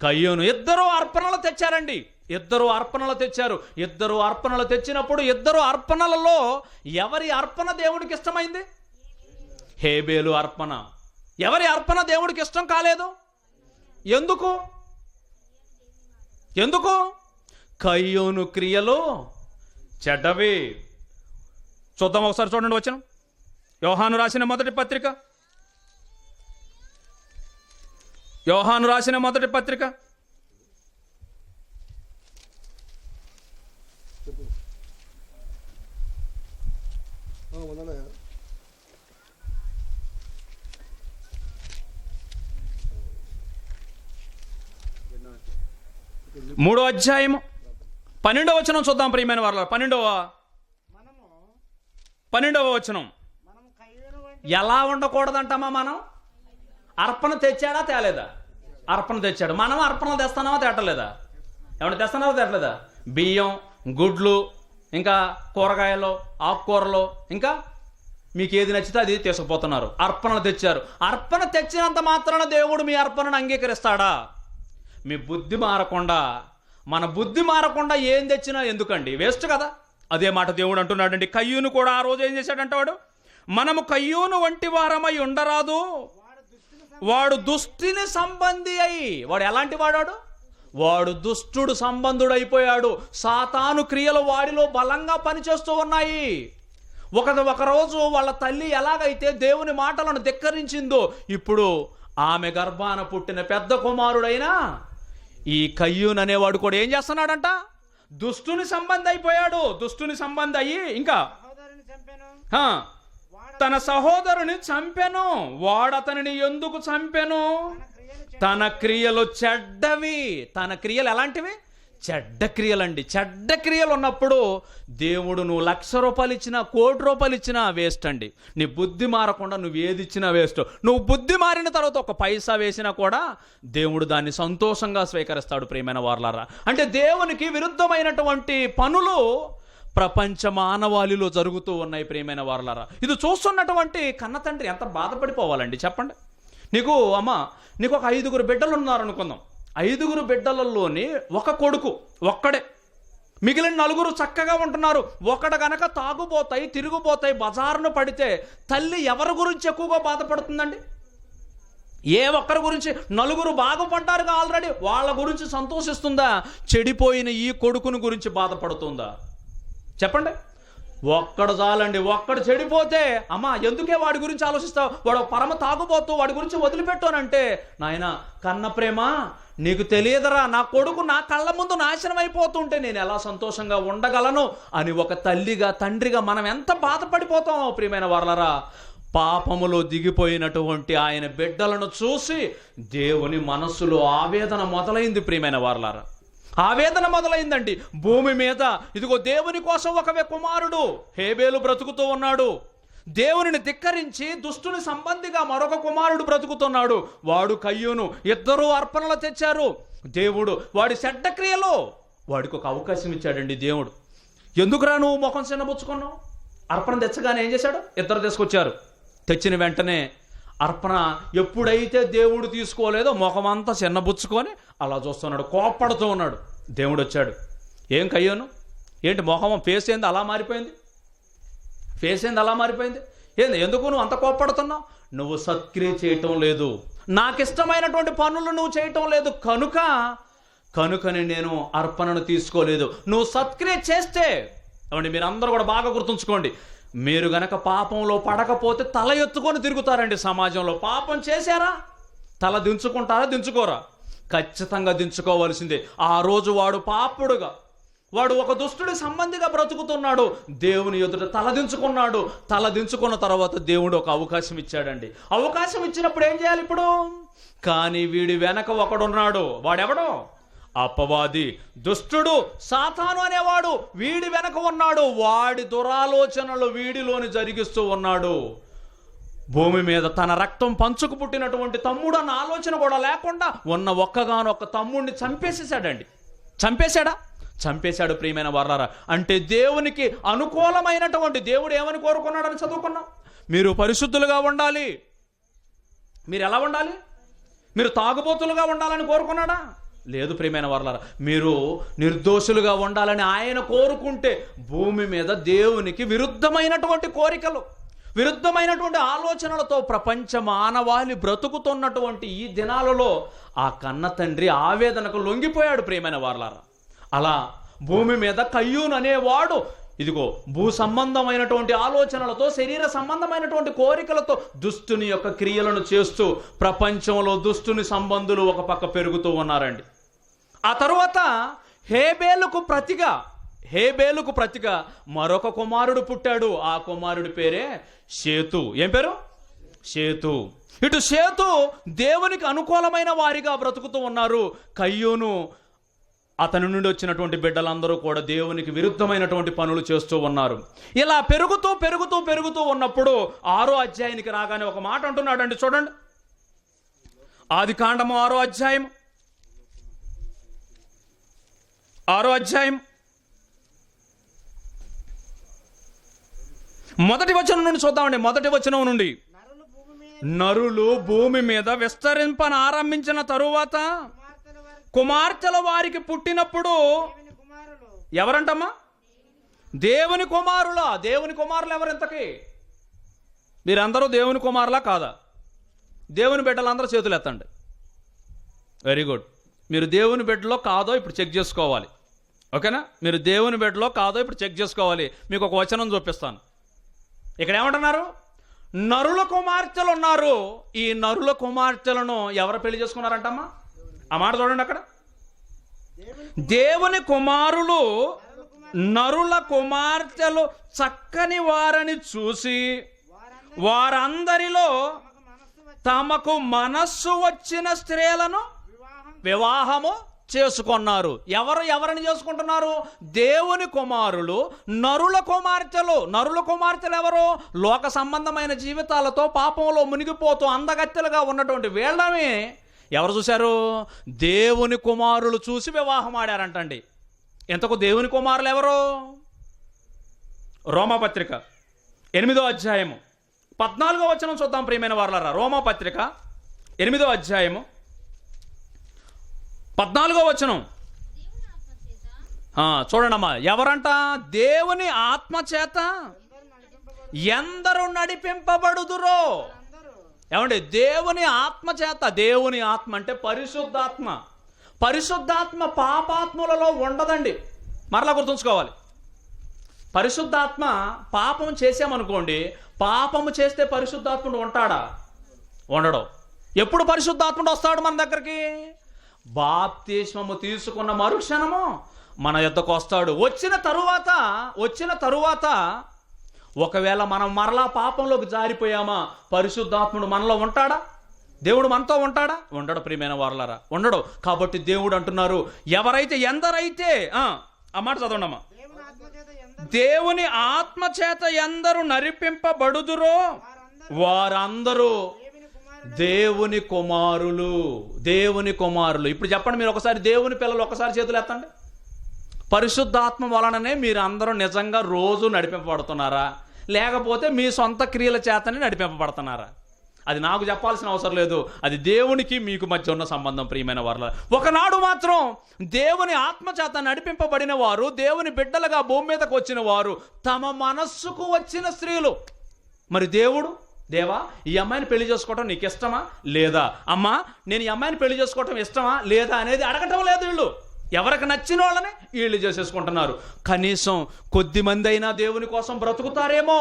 కయ్యూను. ఇద్దరు అర్పణలు తెచ్చారండి. ఇద్దరు అర్పణలు తెచ్చినప్పుడు ఇద్దరు అర్పణలలో ఎవరి అర్పణ దేవుడికి ఇష్టమైంది? హేబేలు అర్పణ. ఎవరి అర్పణ దేవుడికి ఇష్టం కాలేదు? ఎందుకు? కయ్యూను క్రియలు చెడ్డవి. చూద్దాం ఒకసారి, చూడండి వచనం. యోహాను రాసిన మొదటి పత్రిక 3వ అధ్యాయము 12వ వచనం చూద్దాం. ప్రియమైన వారలారా, 12వ వచనం. ఎలా ఉండకూడదంటామా? మనం అర్పణ తెచ్చాడా తేలేదా? అర్పణ తెచ్చాడు. మనం అర్పణలు తెస్తానామా తేటలేదా? ఏమన్నా తెస్తున్నావా తేటలేదా? బియ్యం, గుడ్లు, ఇంకా కూరగాయలు, ఆకుకూరలు, ఇంకా మీకు ఏది నచ్చితే అది తీసుకుపోతున్నారు. అర్పణలు తెచ్చారు. అర్పణ తెచ్చినంత మాత్రాన దేవుడు మీ అర్పణను అంగీకరిస్తాడా? మీ బుద్ధి మారకుండా, మన బుద్ధి మారకుండా ఏం తెచ్చినా ఎందుకండి? వేస్ట్ కదా. అదే మాట దేవుడు అంటున్నాడండి. కయ్యూను కూడా ఆ రోజు ఏం చేశాడంటే, మనము కయ్యూను వంటి వారమై ఉండరాదు. వాడు దుష్టిని సంబంధి అయి, వాడు ఎలాంటి వాడాడు? వాడు దుష్టుడు సంబంధుడైపోయాడు. సాతాను క్రియలు వాడిలో బలంగా పనిచేస్తూ ఉన్నాయి. ఒకరోజు వాళ్ళ తల్లి ఎలాగైతే దేవుని మాటలను ధిక్కరించిందో, ఇప్పుడు ఆమె గర్భాన పుట్టిన పెద్ద కుమారుడైనా ఈ కయ్యూన్ అనేవాడు కూడా ఏం చేస్తున్నాడంట? దుష్టుని సంబంధి అయిపోయాడు. దుష్టుని సంబంధి అయ్యి ఇంకా తన సహోదరుని చంపెను. వాడతనిని ఎందుకు చంపెను? తన క్రియలు చెడ్డవి. తన క్రియలు ఎలాంటివి? చెడ్డ క్రియలండి. చెడ్డ క్రియలు ఉన్నప్పుడు దేవుడు నువ్వు 1,00,000 రూపాయలు ఇచ్చినా, 1,00,00,000 రూపాయలు ఇచ్చినా వేస్ట్ అండి. నీ బుద్ధి మారకుండా నువ్వు ఏది ఇచ్చినా వేస్ట్. నువ్వు బుద్ధి మారిన తర్వాత 1 పైసా వేసినా కూడా దేవుడు దాన్ని సంతోషంగా స్వీకరిస్తాడు. ప్రియమైన వారలారా, అంటే దేవునికి విరుద్ధమైనటువంటి పనులు ప్రపంచ మానవాళిలో జరుగుతూ ఉన్నాయి. ప్రియమైన వారలారా, ఇది చూస్తున్నటువంటి కన్న తండ్రి ఎంత బాధపడిపోవాలండి చెప్పండి. నీకు ఒక 5 బిడ్డలు ఉన్నారనుకుందాం. 5 బిడ్డలలోని ఒక కొడుకు ఒక్కడే, మిగిలిన 4 చక్కగా ఉంటున్నారు. ఒకడు గనక తాగుబోతాయి, తిరుగుబోతాయి, బజారును పడితే తల్లి ఎవరి గురించి ఎక్కువగా బాధపడుతుందండి? ఏ ఒక్కరి గురించి నలుగురు బాగుపడ్డారుగా ఆల్రెడీ, వాళ్ళ గురించి సంతోషిస్తుందా? చెడిపోయిన ఈ కొడుకుని గురించి బాధపడుతుందా? చెప్పండి. ఒక్కడు చాలండి. ఒక్కడు చెడిపోతే అమ్మా ఎందుకే వాడి గురించి ఆలోచిస్తావు, వాడు పరమ తాగుబోతూ, వాడి గురించి వదిలిపెట్టానంటే, నాయన కన్న ప్రేమ నీకు తెలియదురా, నా కొడుకు నా కళ్ళ ముందు నాశనం అయిపోతుంటే నేను ఎలా సంతోషంగా ఉండగలను అని ఒక తల్లిగా తండ్రిగా మనం ఎంత బాధపడిపోతామో ప్రియమైన వారలారా. పాపములో దిగిపోయినటువంటి ఆయన బిడ్డలను చూసి దేవుని మనస్సులో ఆవేదన మొదలైంది ప్రియమైన వారలారా. ఆవేదన మొదలైందండి భూమి మీద. ఇదిగో దేవుని కోసం ఒక కుమారుడు హేబేలు బ్రతుకుతూ ఉన్నాడు. దేవునిని ధిక్కరించి దుష్టుని సంబంధిగా మరొక కుమారుడు బ్రతుకుతున్నాడు, వాడు కయ్యూను. ఇద్దరూ అర్పణలు తెచ్చారు. దేవుడు వాడి చెడ్డ క్రియలో వాడికి ఒక అవకాశం ఇచ్చాడండి దేవుడు. ఎందుకురా నువ్వు ముఖం చిన్నబుచ్చుకున్నావు? అర్పణ తెచ్చగానే ఏం చేశాడు? ఇద్దరు తీసుకొచ్చారు. తెచ్చిన వెంటనే అర్పణ ఎప్పుడైతే దేవుడు తీసుకోలేదో ముఖమంతా చిన్నబుచ్చుకొని అలా చూస్తున్నాడు, కోప్పడుతూ ఉన్నాడు. దేవుడు వచ్చాడు. ఏం కయ్యాను, ఏంటి ముఖం ఫేస్ ఏంది అలా మారిపోయింది? ఫేస్ ఏంది అలా మారిపోయింది? ఏంది, ఎందుకు నువ్వు అంత కోప్పడుతున్నావు? నువ్వు సత్క్రియ చేయటం లేదు, నాకు ఇష్టమైనటువంటి పనులు నువ్వు చేయటం లేదు, కనుకని నేను అర్పణను తీసుకోలేదు. నువ్వు సత్క్రియ చేస్తే, అవండి మీరు అందరూ కూడా బాగా గుర్తుంచుకోండి, మీరు గనక పాపంలో పడకపోతే తల ఎత్తుకొని తిరుగుతారండి సమాజంలో. పాపం చేశారా తల దించుకుంటారా? దించుకోరా? ఖచ్చితంగా దించుకోవాల్సిందే. ఆ రోజు వాడు పాపుడుగా, వాడు ఒక దుష్టుడి సంబంధిగా బ్రతుకుతున్నాడు, దేవుని ఎదుట తలదించుకున్నాడు. తలదించుకున్న తర్వాత దేవుడు ఒక అవకాశం ఇచ్చాడండి. అవకాశం ఇచ్చినప్పుడు ఏం చేయాలి ఇప్పుడు? కానీ వీడి వెనక ఒకడున్నాడు. వాడెవడో? అపవాది, దుష్టుడు, సాతాను అనేవాడు వీడి వెనక ఉన్నాడు. వాడి దురాలోచనలు వీడిలోని జరిగిస్తూ ఉన్నాడు. భూమి మీద తన రక్తం పంచుకు పుట్టినటువంటి తమ్ముడు అన్న ఆలోచన కూడా లేకుండా ఉన్న ఒక్కగానొక్క తమ్ముడిని చంపేసేసాడండి. చంపేశాడు ప్రియమైన వారలారా. అంటే దేవునికి అనుకూలమైనటువంటి, దేవుడు ఏమని కోరుకున్నాడని చదువుకున్నాం, మీరు పరిశుద్ధులుగా ఉండాలి. మీరు ఎలా ఉండాలి? మీరు తాగుబోతులుగా ఉండాలని కోరుకున్నాడా? లేదు ప్రియమైన వారలారా. మీరు నిర్దోషులుగా ఉండాలని ఆయన కోరుకుంటే భూమి మీద దేవునికి విరుద్ధమైనటువంటి కోరికలు, విరుద్ధమైనటువంటి ఆలోచనలతో ప్రపంచ మానవాళి బ్రతుకుతున్నటువంటి ఈ దినాలలో ఆ కన్న తండ్రి ఆవేదనకు లొంగిపోయాడు ప్రియమైన వారలారా. అలా భూమి మీద కయ్యూను అనేవాడు ఇదిగో భూ సంబంధమైనటువంటి ఆలోచనలతో, శరీర సంబంధమైనటువంటి కోరికలతో దుష్టుని యొక్క క్రియలను చేస్తూ ప్రపంచంలో దుష్టుని సంబంధులు ఒక పక్క పెరుగుతూ ఉన్నారండి. ఆ తరువాత హేబేలుకు ప్రతిగా మరొక కుమారుడు పుట్టాడు. ఆ కుమారుడి పేరే షేతు. ఏం పేరు? షేతు. ఇటు షేతు దేవునికి అనుకూలమైన వారిగా బ్రతుకుతూ ఉన్నారు. కయ్యూను, అతని నుండి వచ్చినటువంటి బిడ్డలందరూ కూడా దేవునికి విరుద్ధమైనటువంటి పనులు చేస్తూ ఉన్నారు. ఇలా పెరుగుతూ ఉన్నప్పుడు 6వ అధ్యాయానికి రాగానే ఒక మాట అంటున్నాడండి. చూడండి, ఆదికాండము 6వ అధ్యాయం 1వ వచనం నుండి చూద్దామండి. 1వ వచనం నుండి, నరులు భూమి మీద విస్తరింపన ఆరంభించిన తరువాత కుమార్తెల వారికి పుట్టినప్పుడు, ఎవరంటమ్మా? దేవుని కుమారులా? దేవుని కుమారులు ఎవరింతకి? మీరందరూ దేవుని కుమారులా కాదా? దేవుని బిడ్డలందరూ చేతులు ఎత్తండి. Very good. మీరు దేవుని బిడ్డలో కాదో ఇప్పుడు చెక్ చేసుకోవాలి. ఓకేనా? మీరు దేవుని బిడ్డలో కాదో ఇప్పుడు చెక్ చేసుకోవాలి. మీకు ఒక వచనం చూపిస్తాను. ఇక్కడ ఏమంటున్నారు? నరుల కుమార్తెలు ఉన్నారు. ఈ నరుల కుమార్తెలను ఎవరు పెళ్లి చేసుకున్నారంటమ్మా? ఆ మాట చూడండి అక్కడ. దేవుని కుమారులు నరుల కుమార్తెలు చక్కని వారని చూసి వారందరిలో తమకు మనస్సు వచ్చిన స్త్రీలను వివాహము చేసుకున్నారు. ఎవరిని చేసుకుంటున్నారు? దేవుని కుమారులు నరుల కుమార్తెలు. నరుల కుమార్తెలు ఎవరు? లోక సంబంధమైన జీవితాలతో పాపంలో మునిగిపోతూ అందగత్తెలుగా ఉన్నటువంటి వీళ్ళని ఎవరు చూశారు? దేవుని కుమారులు చూసి వివాహం ఆడారంటండి. ఎంతకు దేవుని కుమారులు ఎవరు? రోమాపత్రిక 8వ అధ్యాయము 14వ వచనం చూద్దాం ప్రియమైన వారలారా. రోమాపత్రిక 8వ అధ్యాయము 14వ వచనం చూడండమ్మా. ఎవరంట? దేవుని ఆత్మ చేత ఎందరు నడిపింపబడుదురో. ఏమండి, దేవుని ఆత్మ చేత, దేవుని ఆత్మ అంటే పరిశుద్ధాత్మ. పరిశుద్ధాత్మ పాపాత్ములలో ఉండదండి. మరలా గుర్తుంచుకోవాలి. పరిశుద్ధాత్మ పాపం చేసామనుకోండి, పాపము చేస్తే పరిశుద్ధాత్ముడు ఉంటాడా? ఉండడు. ఎప్పుడు పరిశుద్ధాత్ముడు వస్తాడు మన దగ్గరికి? బాప్తిస్మము తీసుకున్న మరుక్షణము మన యొద్దకు వస్తాడు. వచ్చిన తరువాత ఒకవేళ మనం మరలా పాపంలోకి జారిపోయామా, పరిశుద్ధాత్ముడు మనలో ఉంటాడా? దేవుడు మనతో ఉంటాడా? ఉండడు ప్రియమైన వారలారా, ఉండడు. కాబట్టి దేవుడు అంటున్నారు, ఎందరైతే ఆ మాట చదవండమ్మా. దేవుని ఆత్మ చేత ఎందరు నడిపింపబడుదురో వారందరూ దేవుని కుమారులు. దేవుని కుమారులు. ఇప్పుడు చెప్పండి, మీరు ఒకసారి దేవుని పిల్లలు ఒకసారి చేతులు ఎత్తండి. పరిశుద్ధాత్మ వలననే మీరు అందరూ నిజంగా రోజు నడిపింపబడుతున్నారా, లేకపోతే మీ సొంత క్రియల చేతనే నడిపింపబడుతున్నారా? అది నాకు చెప్పాల్సిన అవసరం లేదు. అది దేవునికి మీకు మధ్య ఉన్న సంబంధం ప్రియమైన వారల. ఒకనాడు మాత్రం దేవుని ఆత్మ చేత నడిపింపబడిన వారు, దేవుని బిడ్డలుగా భూమి మీదకు వచ్చిన వారు, తమ మనస్సుకు వచ్చిన స్త్రీలు. మరి దేవా ఈ అమ్మాయిని పెళ్లి చేసుకోవటం నీకు ఇష్టమా లేదా? అమ్మా నేను ఈ అమ్మాయిని పెళ్లి చేసుకోవటం ఇష్టమా లేదా అనేది అడగటం లేదు. వీళ్ళు ఎవరికి నచ్చిన వాళ్ళని వీళ్ళు చేసేసుకుంటున్నారు. కనీసం కొద్దిమంది అయినా దేవుని కోసం బ్రతుకుతారేమో,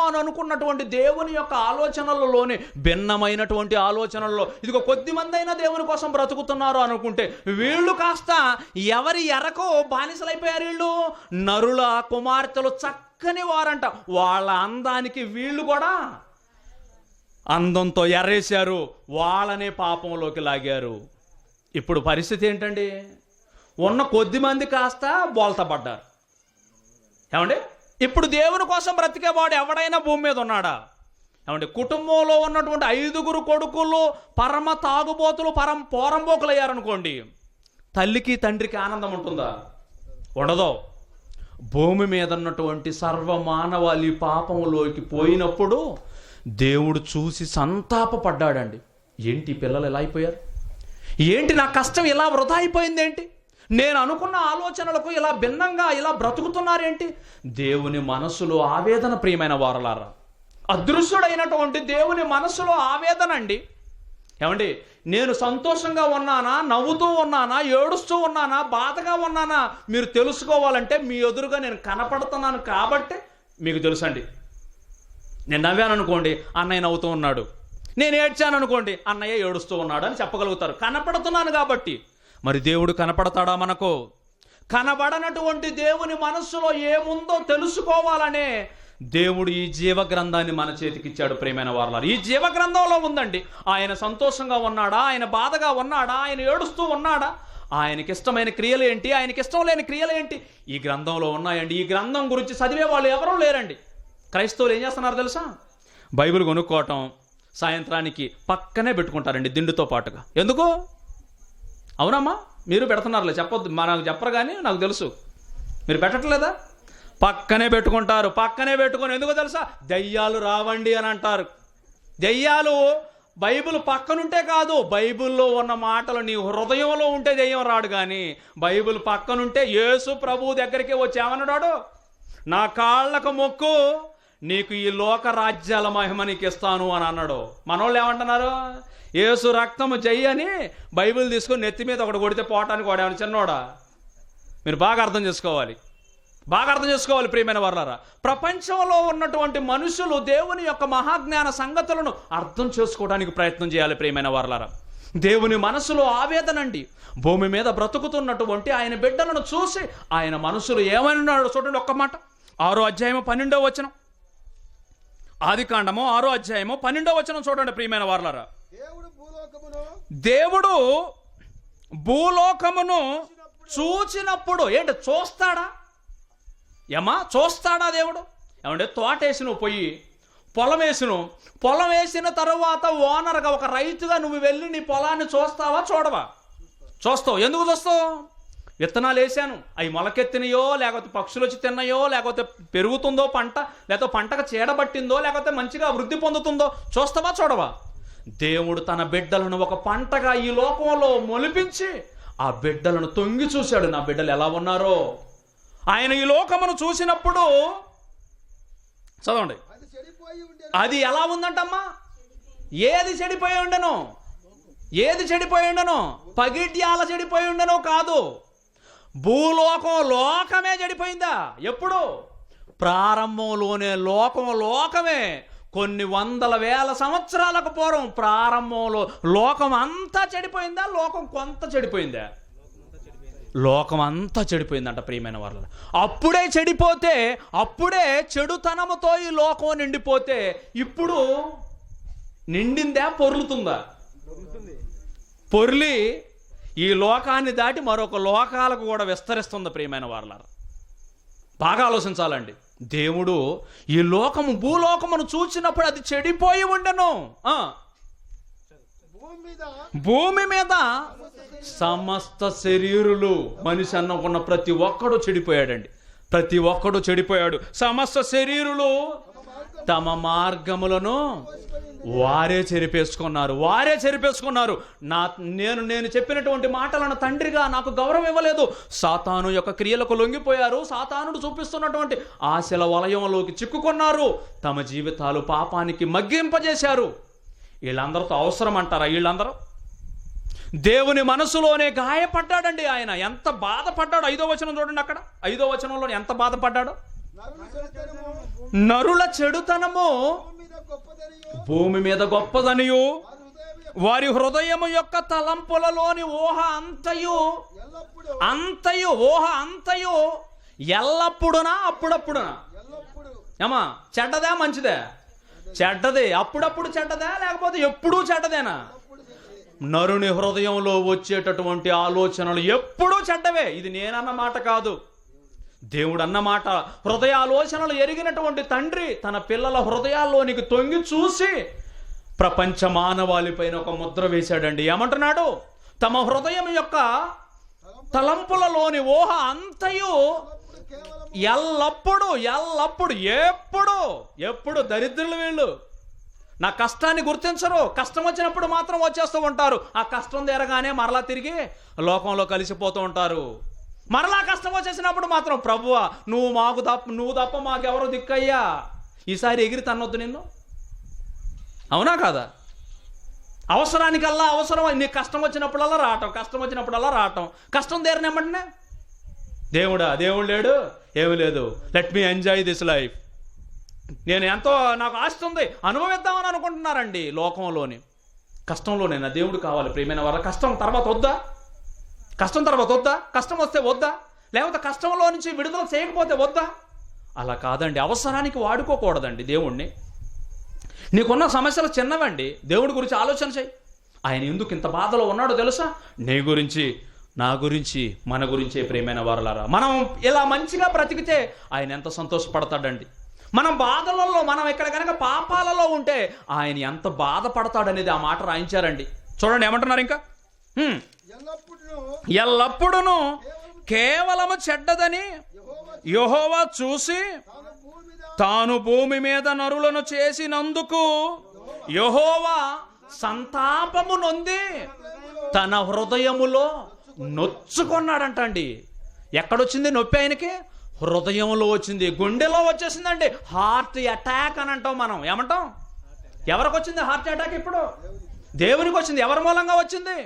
అని అనుకున్నటువంటి దేవుని యొక్క ఆలోచనలలోనే భిన్నమైనటువంటి ఆలోచనల్లో ఇదిగో కొద్దిమంది అయినా దేవుని కోసం బ్రతుకుతున్నారు అనుకుంటే, వీళ్ళు కాస్త ఎవరి ఎరకో బానిసలైపోయారు. వీళ్ళు నరుల కుమార్తెలు చక్కని వారంట. వాళ్ళ అందానికి వీళ్ళు కూడా అందంతో ఎర్రేశారు, వాళ్ళనే పాపంలోకి లాగారు. ఇప్పుడు పరిస్థితి ఏంటండి? ఉన్న కొద్దిమంది కాస్త బోల్తపడ్డారు. ఏమండి, ఇప్పుడు దేవుని కోసం బ్రతికేవాడు ఎవడైనా భూమి మీద ఉన్నాడా? ఏమండి, కుటుంబంలో ఉన్నటువంటి 5 కొడుకులు పరమ తాగుబోతులు, పోరంబోకులు అయ్యారనుకోండి, తల్లికి తండ్రికి ఆనందం ఉంటుందా? ఉండదు. భూమి మీద ఉన్నటువంటి సర్వమానవాళి పాపంలోకి పోయినప్పుడు దేవుడు చూసి సంతాపపడ్డాడండి. ఏంటి పిల్లలు ఎలా అయిపోయారు? ఏంటి నా కష్టం ఇలా వృధా అయిపోయింది? ఏంటి నేను అనుకున్న ఆలోచనలకు ఇలా భిన్నంగా ఇలా బ్రతుకుతున్నారేంటి? దేవుని మనసులో ఆవేదన ప్రియమైన వారలారా. అదృశ్యుడైనటువంటి దేవుని మనసులో ఆవేదన అండి. ఏమండి, నేను సంతోషంగా ఉన్నానా, నవ్వుతూ ఉన్నానా, ఏడుస్తూ ఉన్నానా, బాధగా ఉన్నానా మీరు తెలుసుకోవాలంటే మీ ఎదురుగా నేను కనపడుతున్నాను కాబట్టి మీకు తెలుసండి. నేను నవ్వాను అనుకోండి, అన్నయ్య నవ్వుతూ ఉన్నాడు. నేను ఏడ్చాను అనుకోండి, అన్నయ్య ఏడుస్తూ ఉన్నాడు అని చెప్పగలుగుతారు. కనపడుతున్నాను కాబట్టి. మరి దేవుడు కనపడతాడా మనకు? కనబడనటువంటి దేవుని మనస్సులో ఏముందో తెలుసుకోవాలనే దేవుడు ఈ జీవ గ్రంథాన్ని మన చేతికిచ్చాడు ప్రియమైన వారలారా. ఈ జీవ గ్రంథంలో ఉందండి. ఆయన సంతోషంగా ఉన్నాడా, ఆయన బాధగా ఉన్నాడా, ఆయన ఏడుస్తూ ఉన్నాడా, ఆయనకి ఇష్టమైన క్రియలు ఏంటి, ఆయనకి ఇష్టం లేని క్రియలు ఏంటి, ఈ గ్రంథంలో ఉన్నాయండి. ఈ గ్రంథం గురించి చదివే వాళ్ళు ఎవరూ లేరండి. క్రైస్తవులు ఏం చేస్తున్నారు తెలుసా? బైబిల్ కొనుక్కోవటం, సాయంత్రానికి పక్కనే పెట్టుకుంటారండి దిండుతో పాటుగా. ఎందుకు? అవునమ్మా, మీరు పెడుతున్నారులే, చెప్పొద్దు, నాకు చెప్పరు కానీ నాకు తెలుసు మీరు పెట్టట్లేదా. పక్కనే పెట్టుకుంటారు. పక్కనే పెట్టుకొని ఎందుకో తెలుసా? దెయ్యాలు రావండి అని అంటారు. దెయ్యాలు బైబిల్ పక్కనుంటే కాదు, బైబిల్లో ఉన్న మాటలు నీ హృదయంలో ఉంటే దెయ్యం రాడు. కానీ బైబిల్ పక్కనుంటే యేసు ప్రభు దగ్గరికి వచ్చి ఏమన్నాడు? నా కాళ్ళకు మొక్కు, నీకు ఈ లోక రాజ్యాల మహిమ నీకు ఇస్తాను అని అన్నాడు. మనోళ్ళు ఏమంటున్నారు? యేసు రక్తము చెయ్యని బైబిల్ తీసుకొని నెత్తి మీద ఒకటి కొడితే పోవటానికి వాడేమని చిన్నోడా? మీరు బాగా అర్థం చేసుకోవాలి ప్రియమైన వారలారా. ప్రపంచంలో ఉన్నటువంటి మనుషులు దేవుని యొక్క మహాజ్ఞాన సంగతులను అర్థం చేసుకోవడానికి ప్రయత్నం చేయాలి ప్రియమైన వారలారా. దేవుని మనసులో ఆవేదనండి. భూమి మీద బ్రతుకుతున్నటువంటి ఆయన బిడ్డలను చూసి ఆయన మనసులో ఏమన్నాడు చూడండి. ఒక్క మాట, 6వ అధ్యాయము 12వ వచనం, ఆదికాండము 6వ అధ్యాయము 12వ వచనం చూడండి ప్రియమైన వారలారా. దేవుడు భూలోకమును చూచినప్పుడు, ఏంటి చూస్తాడా? చూస్తాడా దేవుడు? ఏమంటే తోటేసి నువ్వు పోయి పొలం వేసిన తరువాత ఓనర్గా ఒక రైతుగా నువ్వు వెళ్ళి నీ పొలాన్ని చూస్తావా చూడవా? చూస్తావు. ఎందుకు చూస్తావు? విత్తనాలు వేసాను, అవి మొలకెత్తినయో, లేకపోతే పక్షులు వచ్చి తిన్నాయో, లేకపోతే పెరుగుతుందో పంట, లేకపోతే పంటకు చీడబట్టిందో, లేకపోతే మంచిగా వృద్ధి పొందుతుందో చూస్తావా చూడవా? దేవుడు తన బిడ్డలను ఒక పంటగా ఈ లోకంలో మొలిపించి ఆ బిడ్డలను తొంగి చూశాడు. నా బిడ్డలు ఎలా ఉన్నారో ఆయన ఈ లోకమును చూసినప్పుడు చదవండి. అది ఎలా ఉందంటమ్మా? ఏది చెడిపోయి ఉండను? ఏది చెడిపోయి ఉండను? పగిడ్యాల చెడిపోయి ఉండను కాదు, లోకమే చెడిపోయిందా? ఎప్పుడు? ప్రారంభంలోనే లోకమే కొన్ని వందల వేల సంవత్సరాలకు పూర్వం ప్రారంభంలో లోకం అంతా చెడిపోయిందా? లోకం కొంత చెడిపోయిందా? లోకం అంతా చెడిపోయిందంట ప్రియమైన వాళ్ళ. అప్పుడే చెడిపోతే, అప్పుడే చెడుతనముతో ఈ లోకం నిండిపోతే ఇప్పుడు నిండిందా? పొర్లుతుందా? పొర్లి ఈ లోకాన్ని దాటి మరొక లోకాలకు కూడా విస్తరిస్తుంది ప్రియమైన వాళ్ళ. బాగా ఆలోచించాలండి. దేవుడు ఈ భూలోకమును చూచినప్పుడు అది చెడిపోయి ఉండను. భూమి మీద సమస్త శరీరులు, మనిషి అన్నకున్న ప్రతి ఒక్కడు చెడిపోయాడండి. ప్రతి ఒక్కడు చెడిపోయాడు. సమస్త శరీరులు తమ మార్గములను వారే చెరిపేసుకున్నారు. నేను చెప్పినటువంటి మాటలను తండ్రిగా నాకు గౌరవం ఇవ్వలేదు. సాతాను యొక్క క్రియలకు లొంగిపోయారు. సాతానుడు చూపిస్తున్నటువంటి ఆశల వలయంలోకి చిక్కుకున్నారు. తమ జీవితాలు పాపానికి మగ్గింపజేశారు. వీళ్ళందరితో అవసరం అంటారా? వీళ్ళందరూ దేవుని మనసులోనే గాయపడ్డాడండి. ఆయన ఎంత బాధపడ్డాడు. 5వ వచనం చూడండి. అక్కడ 5వ వచనంలో ఎంత బాధపడ్డాడు. నరుల చెడుతనము భూమి మీద గొప్పదనియు, వారి హృదయము యొక్క తలంపులలోని ఊహ అంతయు ఎల్లప్పుడునా అప్పుడప్పుడునా? ఏమా, చెడ్డదా మంచిదే? చెడ్డదే. అప్పుడప్పుడు చెడ్డదా లేకపోతే ఎప్పుడూ చెడ్డదేనా? నరుని హృదయంలో వచ్చేటటువంటి ఆలోచనలు ఎప్పుడూ చెడ్డవే. ఇది నేనన్న మాట కాదు, దేవుడు అన్నమాట. హృదయ ఆలోచనలు ఎరిగినటువంటి తండ్రి తన పిల్లల హృదయాల్లోనికి తొంగి చూసి ప్రపంచ మానవాళిపైన ఒక ముద్ర వేశాడండి. ఏమంటున్నాడు? తమ హృదయం యొక్క తలంపులలోని ఊహ అంతయు ఎల్లప్పుడు ఎప్పుడు దరిద్రులు వీళ్ళు. నా కష్టాన్ని గుర్తించరు. కష్టం వచ్చినప్పుడు మాత్రం వచ్చేస్తూ ఉంటారు. ఆ కష్టం తీరగానే మరలా తిరిగి లోకంలో కలిసిపోతూ ఉంటారు. మరలా కష్టం వచ్చేసినప్పుడు మాత్రం, ప్రభువా నువ్వు తప్ప మాకెవరు దిక్కయ్యా, ఈసారి ఎగిరి తన్నొద్దు నిన్ను. అవునా కాదా? అవసరం నీకు కష్టం వచ్చినప్పుడల్లా రావటం, కష్టం తీరనేమంటే దేవుడు లేడు, ఏమి లేదు, let me enjoy this life. నేను ఎంతో నాకు ఆస్తి ఉంది అనుభవిద్దామని అనుకుంటున్నారండి. లోకంలోని కష్టంలోనే నా దేవుడు కావాలి ప్రియమైన వారు. కష్టం తర్వాత వద్దా? కష్టం వస్తే వద్దా? లేకపోతే కష్టంలో నుంచి విడుదల చేయకపోతే వద్దా? అలా కాదండి. అవసరానికి వాడుకోకూడదండి దేవుణ్ణి. నీకున్న సమస్యలు చిన్నవండి. దేవుడి గురించి ఆలోచన చేయి. ఆయన ఎందుకు ఇంత బాధలో ఉన్నాడో తెలుసా? నీ గురించి, నా గురించి, మన గురించే ప్రియమైన వారలారా. మనం ఇలా మంచిగా బ్రతికితే ఆయన ఎంత సంతోషపడతాడండి. మనం బాధలలో, మనం ఇక్కడ కనుక పాపాలలో ఉంటే ఆయన ఎంత బాధపడతాడనేది ఆ మాట రాయించారండి. చూడండి ఏమంటున్నారు ఇంకా. ఎల్లప్పుడూ కేవలము చెడ్డదని యెహోవా చూసి తాను భూమి మీద నరులను చేసినందుకు యెహోవా సంతాపము నొంది తన హృదయములో నొచ్చుకున్నాడంట అండి. ఎక్కడొచ్చింది నొప్పి? ఆయనకి హృదయంలో వచ్చింది, గుండెలో వచ్చేసిందండి. హార్ట్ అటాక్ అని అంటాం మనం. ఏమంటాం? ఎవరికి వచ్చింది హార్ట్ అటాక్? ఇప్పుడు దేవునికి వచ్చింది. ఎవరి మూలంగా వచ్చింది?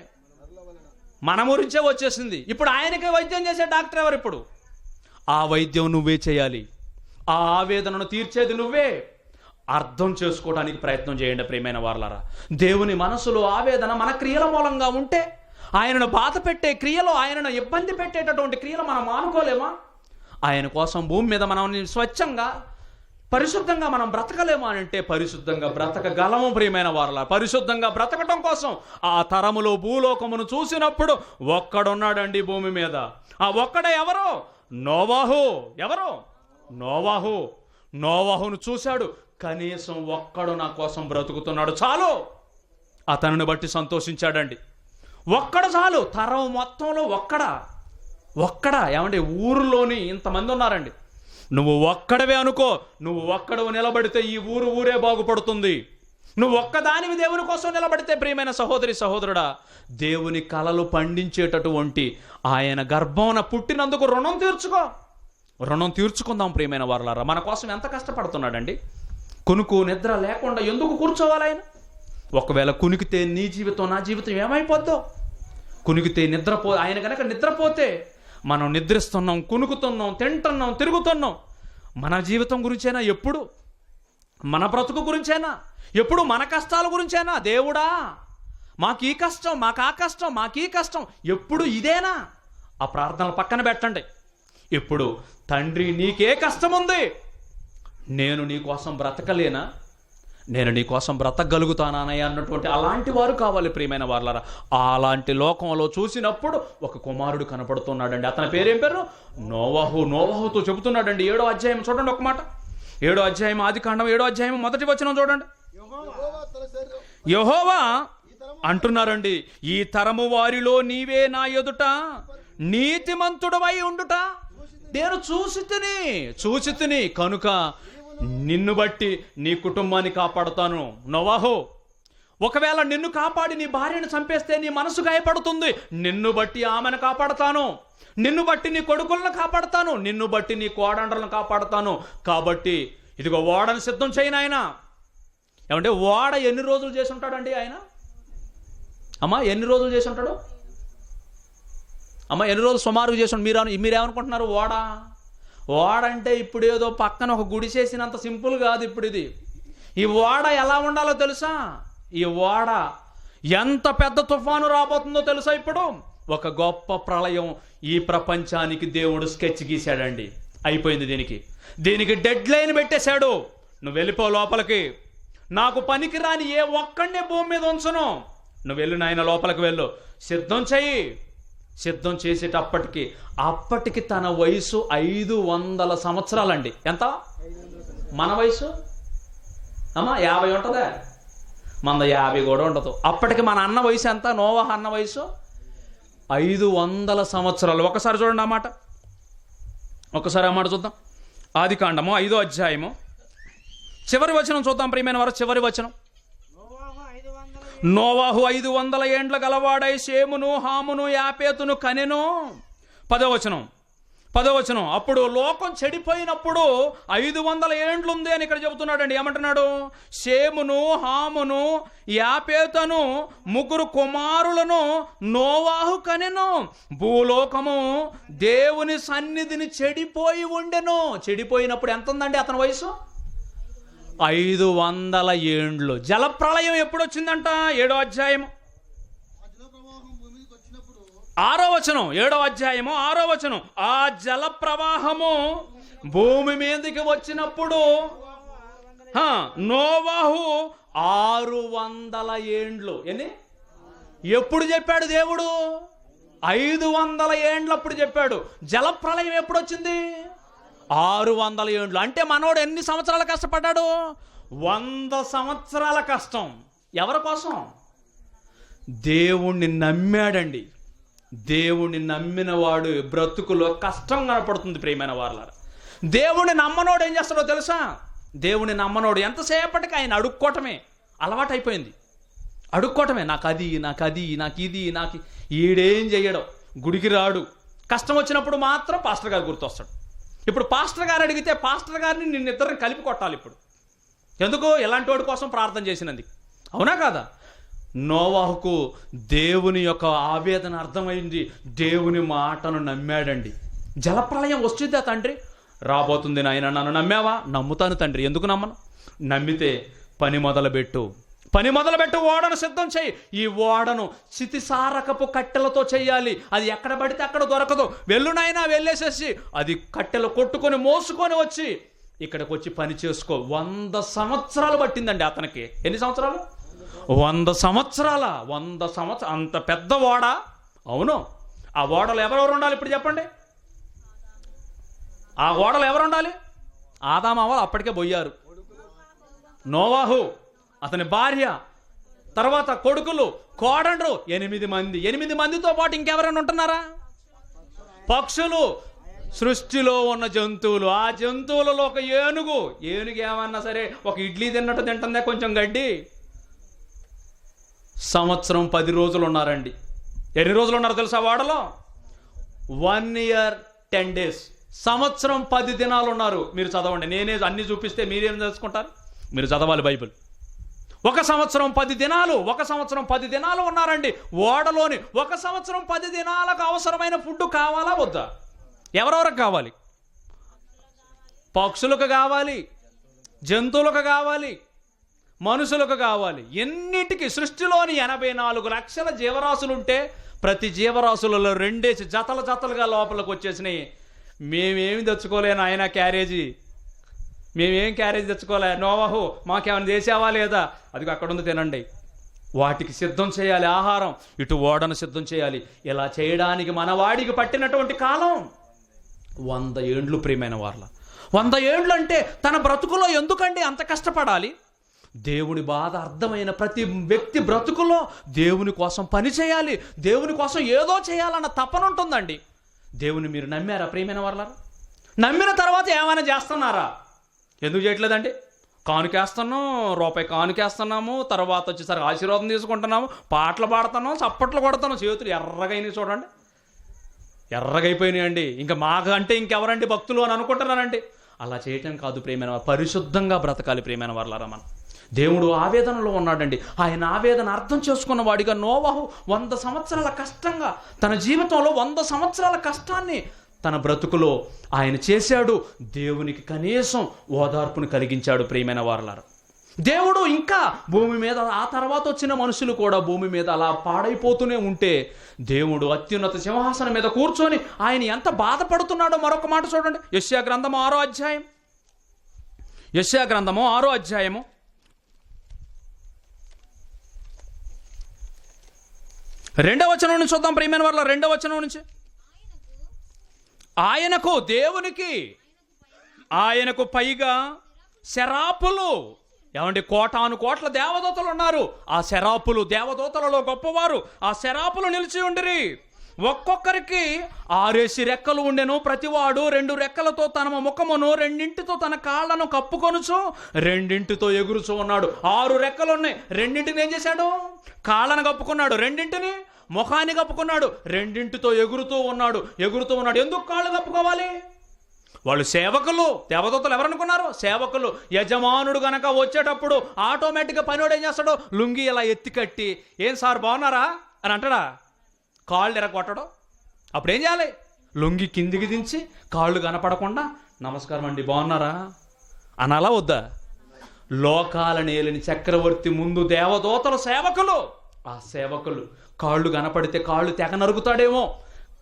మన గురించే వచ్చేసింది. ఇప్పుడు ఆయనకే వైద్యం చేసే డాక్టర్ ఎవరు? ఇప్పుడు ఆ వైద్యం నువ్వే చేయాలి. ఆ ఆవేదనను తీర్చేది నువ్వే. అర్థం చేసుకోవడానికి ప్రయత్నం చేయండి ప్రియమైన వారలారా. దేవుని మనసులో ఆవేదన మన క్రియల మూలంగా ఉంటే, ఆయనను బాధ పెట్టే క్రియలు, ఆయనను ఇబ్బంది పెట్టేటటువంటి క్రియలు మనం మానుకోలేమా? ఆయన కోసం భూమి మీద మనం స్వచ్ఛంగా పరిశుద్ధంగా మనం బ్రతకలేమా అంటే పరిశుద్ధంగా బ్రతకగలము ప్రియమైన వారలా. పరిశుద్ధంగా బ్రతకటం కోసం ఆ తరములో భూలోకమును చూసినప్పుడు ఒక్కడున్నాడండి భూమి మీద. ఆ ఒక్కడే ఎవరు? నోవాహు. ఎవరు? నోవాహును చూశాడు. కనీసం ఒక్కడు నా కోసం బ్రతుకుతున్నాడు చాలు, అతనిని బట్టి సంతోషించాడండి. ఒక్కడు చాలు. తరం మొత్తంలో ఒక్కడా ఏమంటే ఊరిలోని ఇంతమంది ఉన్నారండి. నువ్వు ఒక్కడవే అనుకో. నువ్వు ఒక్కడవు నిలబడితే ఈ ఊరే బాగుపడుతుంది. నువ్వు ఒక్కదానివి దేవుని కోసం నిలబడితే ప్రియమైన సహోదరి సహోదరుడా, దేవుని కలలు పండించేటటువంటి ఆయన గర్భమున పుట్టినందుకు రుణం తీర్చుకుందాం ప్రియమైన వారలారా. మన కోసం ఎంత కష్టపడుతున్నాడండి. కునుకు నిద్ర లేకుండా ఎందుకు కూర్చోవాలి ఆయన? ఒకవేళ కునికితే నీ జీవితం నా జీవితం ఏమైపోద్దో? కునికితే ఆయన కనుక నిద్రపోతే మనం నిద్రిస్తున్నాం, కునుకుతున్నాం, తింటున్నాం, తిరుగుతున్నాం. మన జీవితం గురించేనా ఎప్పుడు? మన బ్రతుకు గురించేనా ఎప్పుడు? మన కష్టాల గురించేనా? దేవుడా మాకు ఈ కష్టం, మాకు ఆ కష్టం, మాకు ఈ కష్టం, ఎప్పుడు ఇదేనా? ఆ ప్రార్థనలు పక్కన పెట్టండి. ఇప్పుడు తండ్రి నీకే కష్టం ఉంది, నేను నీ కోసం బ్రతకలేనా? నేను నీ కోసం బ్రతకగలుగుతానయ్యా అన్నటువంటి అలాంటి వారు కావాలి ప్రియమైన వారలారా. అలాంటి లోకంలో చూసినప్పుడు ఒక కుమారుడు కనపడుతున్నాడండి. అతని పేరేం పేరు? నోవహు. నోవహుతో చెబుతున్నాడండి 7వ అధ్యాయం చూడండి ఒక మాట. 7వ అధ్యాయం ఆదికాండం 7వ అధ్యాయం 1వ వచనం చూడండి. యెహోవా అంటున్నారండి, ఈ తరము వారిలో నీవే నా ఎదుట నీతిమంతుడవై ఉండుట నేను చూసి తిని కనుక నిన్ను బట్టి నీ కుటుంబాన్ని కాపాడుతాను. నోవహు, ఒకవేళ నిన్ను కాపాడి నీ భార్యను చంపేస్తే నీ మనసు గాయపడుతుంది. నిన్ను బట్టి ఆమెను కాపాడుతాను, నిన్ను బట్టి నీ కొడుకులను కాపాడుతాను, నిన్ను బట్టి నీ కోడండ్రలను కాపాడుతాను. కాబట్టి ఇదిగో ఓడను సిద్ధం చేయను. ఆయన ఏమంటే ఓడ ఎన్ని రోజులు చేసి ఉంటాడండి ఆయన? అమ్మా ఎన్ని రోజులు చేసి ఉంటాడు? అమ్మ ఎన్ని రోజులు సుమారుగా చేసి ఉంటాడు? మీరేమనుకుంటున్నారు? ఓడ అంటే ఇప్పుడు ఏదో పక్కన ఒక గుడి చేసినంత సింపుల్ కాదు ఇప్పుడు ఇది. ఈ ఓడ ఎలా ఉండాలో తెలుసా? ఈ ఓడ ఎంత పెద్ద తుఫాను రాబోతుందో తెలుసా? ఇప్పుడు ఒక గొప్ప ప్రళయం ఈ ప్రపంచానికి దేవుడు స్కెచ్ గీశాడండి. అయిపోయింది. దీనికి డెడ్ లైన్ పెట్టేశాడు. నువ్వు వెళ్ళిపో లోపలికి, నాకు పనికి రాని ఏ ఒక్కడినే భూమి మీద ఉంచను, నువ్వు వెళ్ళు నాయన, లోపలికి వెళ్ళు, సిద్ధం చెయ్యి. సిద్ధం అప్పటికి తన వయసు 500 సంవత్సరాలండి. ఎంత? మన వయసు అమ్మా 50 ఉంటుందా? మన 50 కూడా ఉండదు. అప్పటికి మన అన్న వయసు ఎంత? నోవహు అన్న వయసు 500 సంవత్సరాలు. ఒకసారి చూడండి ఆ మాట, ఒకసారి ఆ మాట చూద్దాం. ఆదికాండము 5వ అధ్యాయము చివరి వచనం చూద్దాం ప్రియమైన వారు. చివరి వచనం, నోవహు 500 ఏండ్ల గలవాడై షేమును, హామును, యాపేతును కనెను. 10వ వచనం, అప్పుడు లోకం చెడిపోయినప్పుడు 500 ఏండ్లు ఉంది అని ఇక్కడ చెబుతున్నాడండి. ఏమంటున్నాడు? షేమును, హామును, యాపేతును 3 కుమారులను నోవహు కనెను. భూలోకము దేవుని సన్నిధిని చెడిపోయి ఉండెను. చెడిపోయినప్పుడు ఎంత ఉందండి అతని వయసు? 500 ఏండ్లు. జలప్రళయం ఎప్పుడు వచ్చిందంట? 7వ అధ్యాయం 6వ వచనం. 7వ అధ్యాయము 6వ వచనం, ఆ జల ప్రవాహము భూమి మీదకి వచ్చినప్పుడు నోవహు 600 ఏండ్లు. ఎప్పుడు చెప్పాడు దేవుడు? 500 ఏండ్లప్పుడు చెప్పాడు. జలప్రళయం ఎప్పుడు వచ్చింది? 600 ఏండ్లు. అంటే మనోడు ఎన్ని సంవత్సరాలు కష్టపడ్డాడు? 100 సంవత్సరాల కష్టం. ఎవరి కోసం? దేవుణ్ణి నమ్మాడండి. దేవుణ్ణి నమ్మిన వాడు బ్రతుకులో కష్టం కనపడుతుంది ప్రియమైన వారలారా. దేవుణ్ణి నమ్మనోడు ఏం చేస్తాడో తెలుసా? దేవుణ్ణి నమ్మనోడు ఎంతసేపటికి ఆయన అడుక్కోవటమే అలవాటు అయిపోయింది. అడుక్కోవటమే, నాకు ఇది. ఈడేం చెయ్యడం, గుడికి రాడు. కష్టం వచ్చినప్పుడు మాత్రం పాస్టర్ గారు గుర్తొస్తాడు. ఇప్పుడు పాస్టర్ గారు అడిగితే పాస్టర్ గారిని నిన్నిద్దరిని కలిపి కొట్టాలి. ఇప్పుడు ఎందుకు? ఎలాంటి వాడి కోసం ప్రార్థన చేసినందుకు. అవునా కాదా? నోవహుకు దేవుని యొక్క ఆవేదన అర్థమైంది. దేవుని మాటను నమ్మాడండి. జలప్రళయం వస్తుందా తండ్రి? రాబోతుంది నాయన, నన్ను నమ్మావా? నమ్ముతాను తండ్రి. ఎందుకు నమ్మను? నమ్మితే పని మొదలుపెట్టు, ఓడను సిద్ధం చేయి. ఈ ఓడను చితిసారకపు కట్టెలతో చేయాలి. అది ఎక్కడ పడితే అక్కడ దొరకదు. వెళ్ళు నాయనా, వెళ్ళేసేసి అది కట్టెలు కొట్టుకొని మోసుకొని వచ్చి ఇక్కడికి వచ్చి పని చేసుకో. 100 సంవత్సరాలు పట్టిందండి అతనికి. ఎన్ని సంవత్సరాలు? 100 సంవత్సరాల. 100 సంవత్సరాలు. అంత పెద్ద ఓడ. అవును. ఆ ఓడలో ఎవరెవరు ఉండాలి ఇప్పుడు చెప్పండి? ఆ ఓడలో ఎవరు ఉండాలి? ఆదామావాళ్ళు అప్పటికే పోయారు. నోవహు, అతని భార్య, తర్వాత కొడుకులు, కోడండ్రు 8 మంది. 8 మందితో పాటు ఇంకెవరైనా ఉంటున్నారా? పక్షులు, సృష్టిలో ఉన్న జంతువులు. ఆ జంతువులలో ఒక ఏనుగు ఏమన్నా సరే ఒక ఇడ్లీ తిన్నట్టు తింటుందే కొంచెం గడ్డి. సంవత్సరం 10 రోజులు ఉన్నారండి. ఎన్ని రోజులు ఉన్నారు తెలుసా వాడలో? 1 year 10 days. సంవత్సరం 10 దినాలు ఉన్నారు. మీరు చదవండి, నేనే అన్ని చూపిస్తే మీరేం తెలుసుకుంటారు? మీరు చదవాలి బైబిల్. 1 సంవత్సరం 10 దినాలు, 1 సంవత్సరం 10 దినాలు ఉన్నారండి ఓడలోని. 1 సంవత్సరం 10 దినాలకు అవసరమైన ఫుడ్ కావాలా వద్దా? ఎవరెవరికి కావాలి? పక్షులకు కావాలి, జంతువులకు కావాలి, మనుషులకు కావాలి. ఎన్నిటికీ సృష్టిలోని 84 లక్షల జీవరాశులుంటే ప్రతి జీవరాశులలో 2 జతలుగా లోపలికి వచ్చేసినాయి. మేమేమి తెచ్చుకోలేను ఆయన క్యారేజీ, మేమేం క్యారేజీ తెచ్చుకోలే. నోవాహు మాకేమైనా చేసావా లేదా? అది అక్కడ ఉంది, తినండి. వాటికి సిద్ధం చేయాలి ఆహారం, ఇటు ఓడను సిద్ధం చేయాలి. ఇలా చేయడానికి మనవాడికి పట్టినటువంటి కాలం 100 ఏండ్లు. ప్రియమైన వార్ల, 100 ఏండ్లు అంటే తన బ్రతుకులో ఎందుకండి అంత కష్టపడాలి? దేవుని బాధ అర్థమైన ప్రతి వ్యక్తి బ్రతుకులో దేవుని కోసం పని చేయాలి, దేవుని కోసం ఏదో చేయాలన్న తపన ఉంటుందండి. దేవుని మీరు నమ్మారా ప్రియమైన వార్లారా? నమ్మిన తర్వాత ఏమైనా చేస్తున్నారా? ఎందుకు చేయట్లేదండి? కానుకేస్తున్నాం, రూపాయి కానుకేస్తున్నాము, తర్వాత వచ్చేసరికి ఆశీర్వాదం తీసుకుంటున్నాము, పాటలు పాడుతున్నాం, చప్పట్లు కొడుతున్నాం, చేతులు ఎర్రగైనాయి చూడండి, ఎర్రగైపోయినాయండి. ఇంకా మాకు అంటే ఇంకెవరండి భక్తులు అని అనుకుంటున్నానండి. అలా చేయటం కాదు ప్రియమైన వారు, పరిశుద్ధంగా బ్రతకాలి ప్రియమైన వారులారా. మనం దేవుడు ఆవేదనలో ఉన్నాడండి. ఆయన ఆవేదన అర్థం చేసుకున్న వాడిగా నోవాహు 100 సంవత్సరాల కష్టంగా తన జీవితంలో 100 సంవత్సరాల కష్టాన్ని తన బ్రతుకులో ఆయన చేశాడు. దేవునికి కనీసం ఓదార్పును కలిగించాడు ప్రియమైన వారులారా. దేవుడు ఇంకా భూమి మీద ఆ తర్వాత వచ్చిన మనుషులు కూడా భూమి మీద అలా పాడైపోతూనే ఉంటే దేవుడు అత్యున్నత సింహాసనం మీద కూర్చొని ఆయన ఎంత బాధపడుతున్నాడో మరొక మాట చూడండి. యెషయా గ్రంథము 6వ అధ్యాయం, యెషయా గ్రంథము 6వ అధ్యాయము 2వ వచనం నుంచి చూద్దాం ప్రియమైన వారులారా. 2వ వచనం నుంచి, ఆయనకు దేవునికి ఆయనకు పైగా శరాపులు, ఏమంటే కోటాను కోట్ల దేవదూతలు ఉన్నారు. ఆ శరాపులు దేవదూతలలో గొప్పవారు. ఆ శరాపులు నిలిచి ఉండిరి. ఒక్కొక్కరికి 6 రెక్కలు ఉండెను. ప్రతివాడు 2 రెక్కలతో తన ముఖమును 2 తన కాళ్లను కప్పుకొనుచు 2 ఎగురుచూ ఉన్నాడు. 6 రెక్కలు ఉన్నాయి, 2 ఏం చేశాడు? కాళ్ళను కప్పుకున్నాడు, 2 ముఖాన్ని కప్పుకున్నాడు, 2 ఎగురుతూ ఉన్నాడు. ఎందుకు కాళ్ళు కప్పుకోవాలి? వాళ్ళు సేవకులు. దేవదూతలు ఎవరనుకున్నారు? సేవకులు. యజమానుడు గనక వచ్చేటప్పుడు ఆటోమేటిక్గా పనివాడు ఏం చేస్తాడు? లుంగి ఇలా ఎత్తి కట్టి, ఏం సార్ బాగున్నారా అని అంటాడా? కాళ్ళు ఎరగొట్టడం. అప్పుడు ఏం చేయాలి? లుంగి కిందికి దించి కాళ్ళు కనపడకుండా నమస్కారం అండి బాగున్నారా అనాలా వద్దా? లోకాలను ఏలిన చక్రవర్తి ముందు దేవదూతలు సేవకులు. ఆ సేవకులు కాళ్ళు కనపడితే కాళ్ళు తెగ నరుగుతాడేమో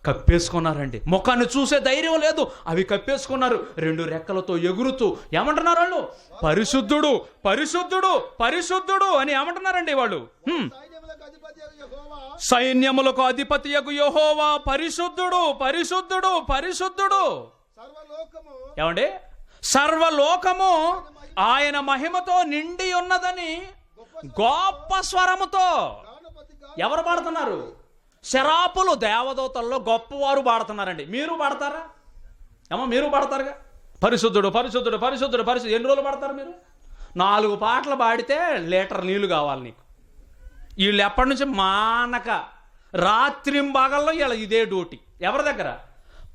కప్పేసుకున్నారండి. ముఖాన్ని చూసే ధైర్యం లేదు, అవి కప్పేసుకున్నారు. 2 రెక్కలతో ఎగురుతూ ఏమంటున్నారు వాళ్ళు? పరిశుద్ధుడు, పరిశుద్ధుడు, పరిశుద్ధుడు అని ఏమంటున్నారండి వాళ్ళు? సైన్యములకు అధిపతియగు యెహోవా పరిశుద్ధుడు, పరిశుద్ధుడు, పరిశుద్ధుడు. ఏమండి? సర్వలోకము ఆయన మహిమతో నిండి ఉన్నదని గొప్ప స్వరముతో ఎవరు పాడుతున్నారు? శరాపులు. దేవదూతల్లో గొప్పవారు పాడుతున్నారండి. మీరు పాడతారా? ఏమో మీరు పాడతారుగా, పరిశుద్ధుడు, పరిశుద్ధుడు, పరిశుద్ధుడు, పరిశుద్ధుడు. ఎన్ని రోజులు పాడతారు మీరు? 4 పాటలు పాడితే లీటర్ నీళ్లు కావాలి నీకు. వీళ్ళు ఎప్పటి నుంచి మానక రాత్రింబగల్లో ఇలా ఇదే డ్యూటీ. ఎవరి దగ్గర?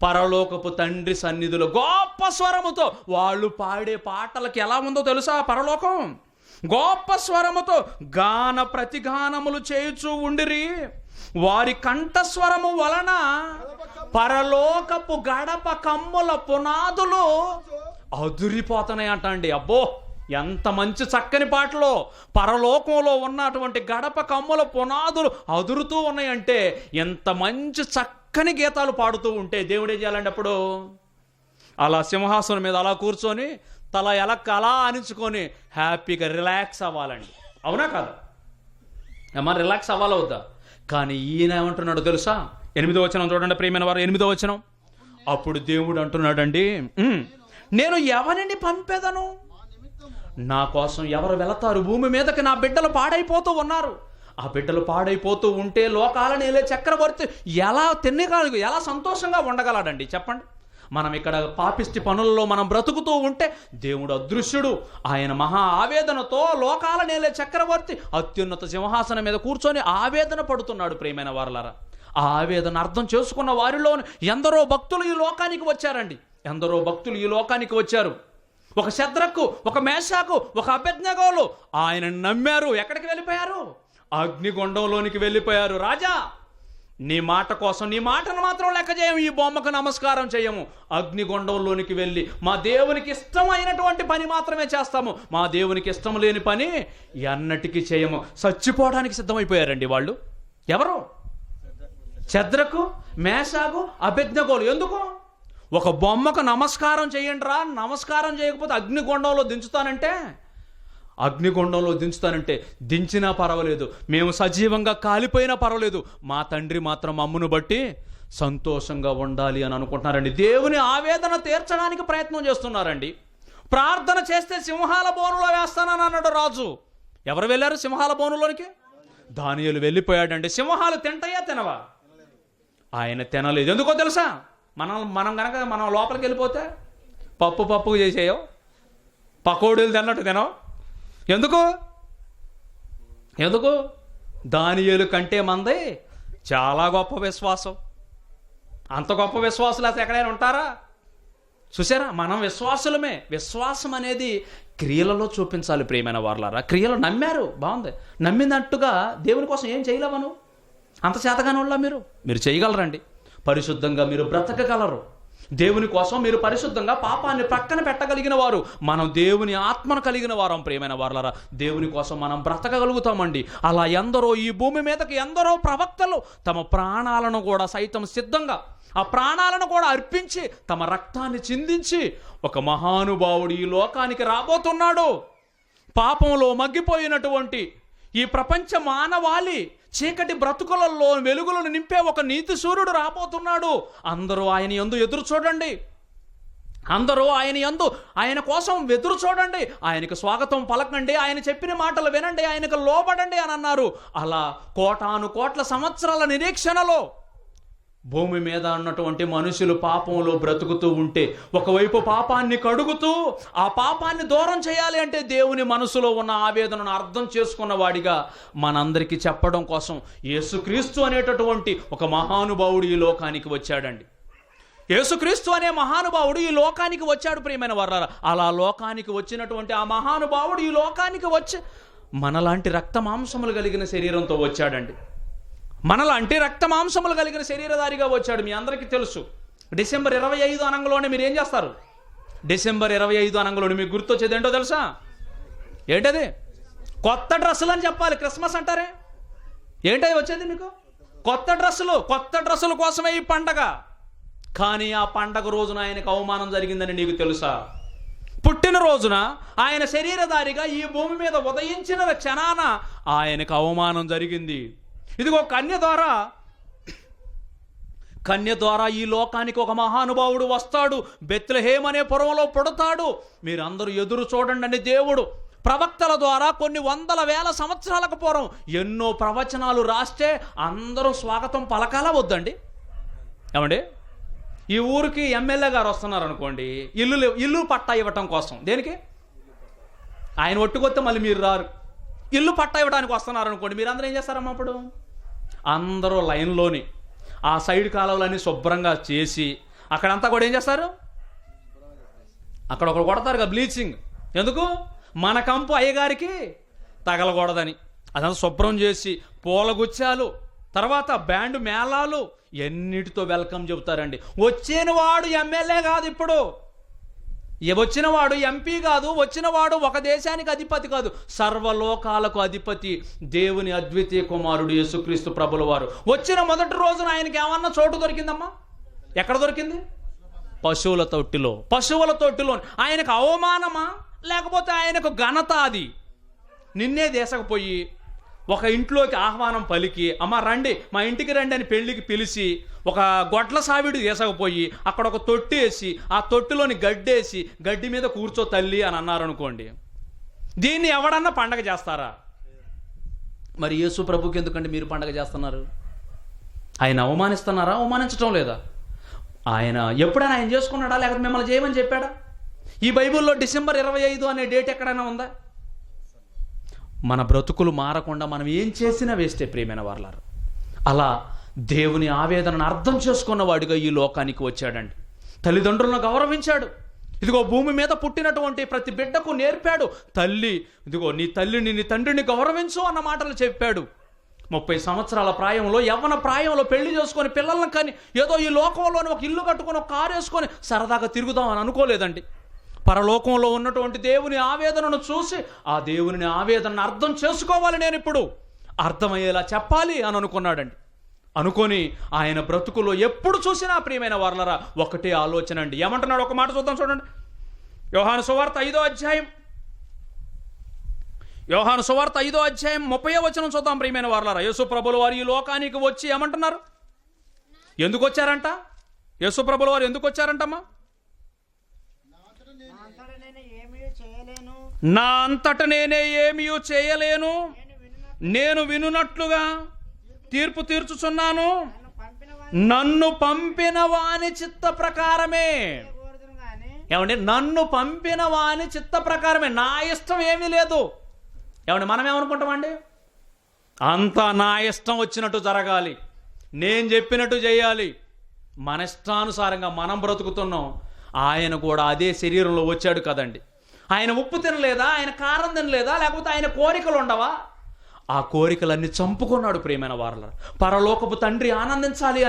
పరలోకపు తండ్రి సన్నిధిలో గొప్ప స్వరముతో వాళ్ళు పాడే పాటలకి ఎలా ఉందో తెలుసా? పరలోకం గొప్ప స్వరముతో గాన ప్రతిగానములు చేయుచూ ఉండిరి. వారి కంఠస్వరము వలన పరలోకపు గడప కమ్ముల పునాదులు అదురిపోతున్నాయి అంటండి. అబ్బో, ఎంత మంచి చక్కని పాటలో! పరలోకంలో ఉన్నటువంటి గడప కమ్ముల పునాదులు అదురుతూ ఉన్నాయంటే ఎంత మంచి చక్కని గీతాలు పాడుతూ ఉంటే దేవుడు ఏం చేయాలండి? అప్పుడు అలా సింహాసనం మీద అలా కూర్చొని తల అలా అణించుకొని హ్యాపీగా రిలాక్స్ అవ్వాలండి. అవునా కాదు? ఏమన్నా రిలాక్స్ అవ్వాలా వద్దా? కానీ ఈయన ఏమంటున్నాడు తెలుసా? 8వ వచనం చూడండి ప్రియమైన వారు. 8వ వచనం, అప్పుడు దేవుడు అంటున్నాడండి, నేను ఎవరిని పంపేదను? నా కోసం ఎవరు వెళతారు? భూమి మీదకి నా బిడ్డలు పాడైపోతూ ఉన్నారు. ఆ బిడ్డలు పాడైపోతూ ఉంటే లోకాలను ఏలే చక్రవర్తి ఎలా ఎలా సంతోషంగా ఉండగలడండి చెప్పండి? మనం ఇక్కడ పాపిష్టి పనుల్లో మనం బ్రతుకుతూ ఉంటే దేవుడు అదృశ్యుడు. ఆయన మహా ఆవేదనతో లోకాలను ఏలే చక్రవర్తి అత్యున్నత సింహాసనం మీద కూర్చొని ఆవేదన పడుతున్నాడు. ప్రియమైన వారలారా, ఆ ఆవేదన అర్థం చేసుకున్న వారిలో ఎందరో భక్తులు ఈ లోకానికి వచ్చారండి. ఎందరో భక్తులు ఈ లోకానికి వచ్చారు. ఒక శద్రకు, ఒక మేషాకు, ఒక అబేద్నెగోలు ఆయన నమ్మారు. ఎక్కడికి వెళ్ళిపోయారు? అగ్నిగుండంలోనికి వెళ్ళిపోయారు. రాజా, నీ మాట కోసం, నీ మాటను మాత్రం లెక్క చేయము, ఈ బొమ్మకు నమస్కారం చేయము. అగ్నిగుండంలోనికి వెళ్ళి మా దేవునికి ఇష్టమైనటువంటి పని మాత్రమే చేస్తాము, మా దేవునికి ఇష్టం లేని పని ఎన్నటికీ చేయము. చచ్చిపోవడానికి సిద్ధమైపోయారండి వాళ్ళు. ఎవరు? శద్రకు, మేషాకు, అబేద్నెగోలు. ఎందుకు? ఒక బొమ్మకు నమస్కారం చేయండి రా, నమస్కారం చేయకపోతే అగ్నిగుండంలో దించుతానంటే దించినా పర్వాలేదు, మేము సజీవంగా కాలిపోయినా పర్వాలేదు, మా తండ్రి మాత్రం మమ్మును బట్టి సంతోషంగా ఉండాలి అని అనుకుంటున్నారండి. దేవుని ఆవేదన తీర్చడానికి ప్రయత్నం చేస్తున్నారండి. ప్రార్థన చేస్తే సింహాల బోనులో వేస్తానని అన్నాడు రాజు. ఎవరు వెళ్ళారు సింహాల బోనులోనికి? దానియేలు వెళ్ళిపోయాడండి. సింహాలు తింటాయా తినవా? ఆయన తినలేదు. ఎందుకో తెలుసా? మనం లోపలికి వెళ్ళిపోతే పప్పు చేసేయో, పకోడీలు తిన్నట్టు తినవు. ఎందుకు? దానియేలు కంటే మంది చాలా గొప్ప విశ్వాసం. అంత గొప్ప విశ్వాసులు అసలు ఎక్కడైనా ఉంటారా? చూసారా? మనం విశ్వాసులమే. విశ్వాసం అనేది క్రియలలో చూపించాలి ప్రియమైన వారలారా. క్రియలు నమ్మారు, బాగుంది. నమ్మినట్టుగా దేవుని కోసం ఏం చేయలేవను? అంత చేతగానే వాళ్ళ మీరు చేయగలరండి. పరిశుద్ధంగా మీరు బ్రతకగలరు. దేవుని కోసం మీరు పరిశుద్ధంగా పాపాన్ని ప్రక్కన పెట్టగలిగిన వారు. మనం దేవుని ఆత్మను కలిగిన వారం ప్రియమైన వారలారా. దేవుని కోసం మనం బ్రతకగలుగుతామండి. అలా ఎందరో ఈ భూమి మీదకి ఎందరో ప్రవక్తలు తమ ప్రాణాలను కూడా సైతం సిద్ధంగా, ఆ ప్రాణాలను కూడా అర్పించి, తమ రక్తాన్ని చిందించి, ఒక మహానుభావుడు ఈ లోకానికి రాబోతున్నాడు. పాపంలో మగ్గిపోయినటువంటి ఈ ప్రపంచ మానవాళి చీకటి బ్రతుకులలో వెలుగులను నింపే ఒక నీతి సూర్యుడు రాబోతున్నాడు. అందరూ ఆయన యందు ఎదురు చూడండి. ఆయన కోసం ఎదురు చూడండి. ఆయనకు స్వాగతం పలకండి, ఆయన చెప్పిన మాటలు వినండి, ఆయనకు లోబడండి అని అన్నారు. అలా కోటాను కోట్ల సంవత్సరాల నిరీక్షణలో భూమి మీద ఉన్నటువంటి మనుషులు పాపంలో బ్రతుకుతూ ఉంటే, ఒకవైపు పాపాన్ని కడుగుతూ ఆ పాపాన్ని దూరం చేయాలి అంటే దేవుని మనసులో ఉన్న ఆవేదనను అర్థం చేసుకున్న వాడిగా మనందరికీ చెప్పడం కోసం యేసుక్రీస్తు అనేటటువంటి ఒక మహానుభావుడు ఈ లోకానికి వచ్చాడండి. యేసుక్రీస్తు అనే మహానుభావుడు ఈ లోకానికి వచ్చాడు ప్రియమైన వారలారా. అలా లోకానికి వచ్చినటువంటి ఆ మహానుభావుడు ఈ లోకానికి వచ్చి మనలాంటి రక్త మాంసములు కలిగిన శరీరంతో వచ్చాడండి. మనలాంటి రక్త మాంసములు కలిగిన శరీరధారిగా వచ్చాడు. మీ అందరికీ తెలుసు. డిసెంబర్ 25 అనంగంలోనే మీరు ఏం చేస్తారు? డిసెంబర్ 25 అనంగంలోనే మీకు గుర్తొచ్చేది ఏంటో తెలుసా? ఏంటది? కొత్త డ్రెస్సులు అని చెప్పాలి. క్రిస్మస్ అంటారే, ఏంటది వచ్చేది మీకు? కొత్త డ్రెస్సుల కోసమే ఈ పండగ. కానీ ఆ పండగ రోజున ఆయనకు అవమానం జరిగిందని నీకు తెలుసా? పుట్టిన రోజున ఆయన శరీరధారిగా ఈ భూమి మీద ఉదయించిన క్షణాన ఆయనకు అవమానం జరిగింది. ఇదిగో కన్య ద్వారా ఈ లోకానికి ఒక మహానుభావుడు వస్తాడు. బెత్లెహేమ్ అనే పురంలో పుడతాడు. మీరందరూ ఎదురు చూడండి అని దేవుడు ప్రవక్తల ద్వారా కొన్ని వందల వేల సంవత్సరాలకు పూర్వం ఎన్నో ప్రవచనాలు రాస్తే అందరూ స్వాగతం పలకాలా వద్దండి? ఏమండి, ఈ ఊరికి ఎమ్మెల్యే గారు వస్తున్నారు అనుకోండి, ఇల్లు పట్టా ఇవ్వటం కోసం. దేనికి? ఆయన ఒట్టుకొస్తే మళ్ళీ మీరు రారు. ఇల్లు పట్టా ఇవ్వడానికి వస్తున్నారు అనుకోండి, మీరు అందరూ ఏం చేస్తారమ్మా? అప్పుడు అందరూ లైన్లోని ఆ సైడ్ కాలువలన్నీ శుభ్రంగా చేసి అక్కడంతా కూడా ఏం చేస్తారు? అక్కడ ఒకరు కొడతారుగా బ్లీచింగ్. ఎందుకు? మన కంపు అయ్యగారికి తగలకూడదని. అదంతా శుభ్రం చేసి పూలగుచ్చాలు, తర్వాత బ్యాండ్ మేళాలు ఎన్నిటితో వెల్కమ్ చెబుతారండి. వచ్చిన వాడు ఎమ్మెల్యే కాదు, ఇప్పుడు వచ్చినవాడు ఎంపీ కాదు, వచ్చినవాడు ఒక దేశానికి అధిపతి కాదు, సర్వలోకాలకు అధిపతి దేవుని అద్వితీయ కుమారుడు యేసుక్రీస్తు ప్రభుల వారు. వచ్చిన మొదటి రోజున ఆయనకి ఏమన్నా చోటు దొరికిందమ్మా? ఎక్కడ దొరికింది? పశువుల తొట్టిలో. ఆయనకు అవమానమా లేకపోతే ఆయనకు ఘనత? అది నిన్నే దేశకపోయి ఒక ఇంట్లోకి ఆహ్వానం పలికి, అమ్మ రండి, మా ఇంటికి రండి అని పెళ్లికి పిలిచి ఒక గొడ్ల సావిడి వేసకపోయి అక్కడ ఒక తొట్టి వేసి ఆ తొట్టిలోని గడ్డేసి గడ్డి మీద కూర్చో తల్లి అని అన్నారనుకోండి, దీన్ని ఎవడన్నా పండగ చేస్తారా? మరి యేసు ప్రభుకి ఎందుకంటే మీరు పండగ చేస్తున్నారు? ఆయన అవమానిస్తున్నారా? అవమానించటం లేదా? ఆయన ఎప్పుడైనా ఆయన చేసుకున్నాడా లేకపోతే మిమ్మల్ని చేయమని చెప్పాడా? ఈ బైబిల్లో డిసెంబర్ 25 అనే డేట్ ఎక్కడైనా ఉందా? మన బ్రతుకులు మారకుండా మనం ఏం చేసినా వేస్తే ప్రియమైన వారలారా. అలా దేవుని ఆవేదనను అర్థం చేసుకున్న వాడిగా ఈ లోకానికి వచ్చాడండి. తల్లిదండ్రులను గౌరవించాడు. ఇదిగో భూమి మీద పుట్టినటువంటి ప్రతి బిడ్డకు నేర్పాడు. తల్లి, ఇదిగో నీ తల్లిని నీ తండ్రిని గౌరవించు అన్న మాటలు చెప్పాడు. 30 సంవత్సరాల ప్రాయంలో, యవ్వన ప్రాయంలో పెళ్లి చేసుకొని పిల్లలను కానీ ఏదో ఈ లోకంలోని ఒక ఇల్లు కట్టుకొని ఒక కారు వేసుకొని సరదాగా తిరుగుదాం అని అనుకోలేదండి. పరలోకంలో ఉన్నటువంటి దేవుని ఆవేదనను చూసి ఆ దేవుని ఆవేదనను అర్థం చేసుకోవాలి, నేను ఇప్పుడు అర్థమయ్యేలా చెప్పాలి అని అనుకున్నాడండి. అనుకొని ఆయన బ్రతుకులో ఎప్పుడు చూసినా ప్రియమైన వారలారా ఒకటే ఆలోచన అండి. ఏమంటున్నాడు ఒక మాట చూద్దాం, చూడండి. యోహాను సువార్త 5వ అధ్యాయం 30వ వచనం చూద్దాం ప్రియమైన వారలారా. యేసు ప్రభుల వారు ఈ లోకానికి వచ్చి ఏమంటున్నారు? ఎందుకు వచ్చారంట? యేసు ప్రభుల వారు ఎందుకు వచ్చారంటమ్మా? నా అంతట నేనే ఏమీ చేయలేను, నేను వినున్నట్లుగా తీర్పు తీర్చుచున్నాను, నన్ను పంపిన వాని చిత్త ప్రకారమే. ఏమండి, నన్ను పంపిన వాని చిత్త ప్రకారమే, నా ఇష్టం ఏమీ లేదు. ఏమండి, మనం ఏమనుకుంటామండి? అంతా నా ఇష్టం వచ్చినట్టు జరగాలి, నేను చెప్పినట్టు చేయాలి, మన ఇష్టానుసారంగా మనం బ్రతుకుతున్నాం. ఆయన కూడా అదే శరీరంలో వచ్చాడు కదండి. ఆయన ఉప్పు తినలేదా? ఆయన కారం తినలేదా? లేకపోతే ఆయన కోరికలు ఉండవా? ఆ కోరికలన్నీ చంపుకున్నాడు ప్రియమైన వారలారా. పరలోకపు తండ్రి ఆనందించాలి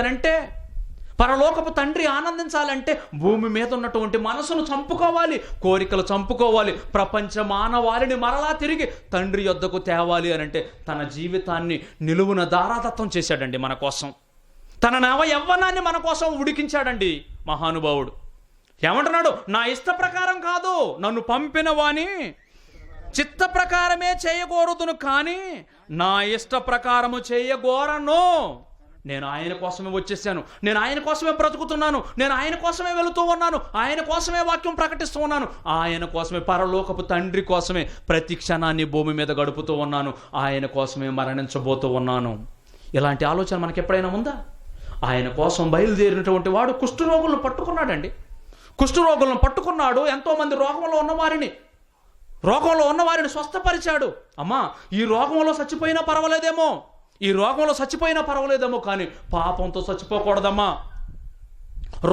అంటే భూమి మీద ఉన్నటువంటి మనసును చంపుకోవాలి, కోరికలు చంపుకోవాలి, ప్రపంచ మానవాళిని మరలా తిరిగి తండ్రి యొద్దకు తేవాలి అనంటే తన జీవితాన్ని నిలువున దారాదత్తం చేశాడండి మన కోసం. తన నవ యవ్వనాన్ని మన కోసం ఉడికించాడండి మహానుభావుడు. ఏమంటున్నాడు? నా ఇష్ట ప్రకారం కాదు, నన్ను పంపిన వాని చిత్త ప్రకారమే చేయకూడదును, కానీ నా ఇష్ట ప్రకారము చేయగోరను. నేను ఆయన కోసమే వచ్చేసాను, నేను ఆయన కోసమే బ్రతుకుతున్నాను, నేను ఆయన కోసమే వెళుతూ ఉన్నాను, ఆయన కోసమే వాక్యం ప్రకటిస్తూ ఉన్నాను, ఆయన కోసమే, పరలోకపు తండ్రి కోసమే ప్రతి క్షణాన్ని భూమి మీద గడుపుతూ ఉన్నాను, ఆయన కోసమే మరణించబోతూ ఉన్నాను. ఇలాంటి ఆలోచన మనకి ఎప్పుడైనా ఉందా? ఆయన కోసం బయలుదేరినటువంటి వాడు కుష్ఠరోగులను పట్టుకున్నాడండి. కుష్ఠరోగులను పట్టుకున్నాడు. ఎంతోమంది రోగంలో ఉన్నవారిని స్వస్థపరిచాడు. అమ్మా, ఈ రోగంలో చచ్చిపోయినా పర్వాలేదేమో, కానీ పాపంతో చచ్చిపోకూడదమ్మా.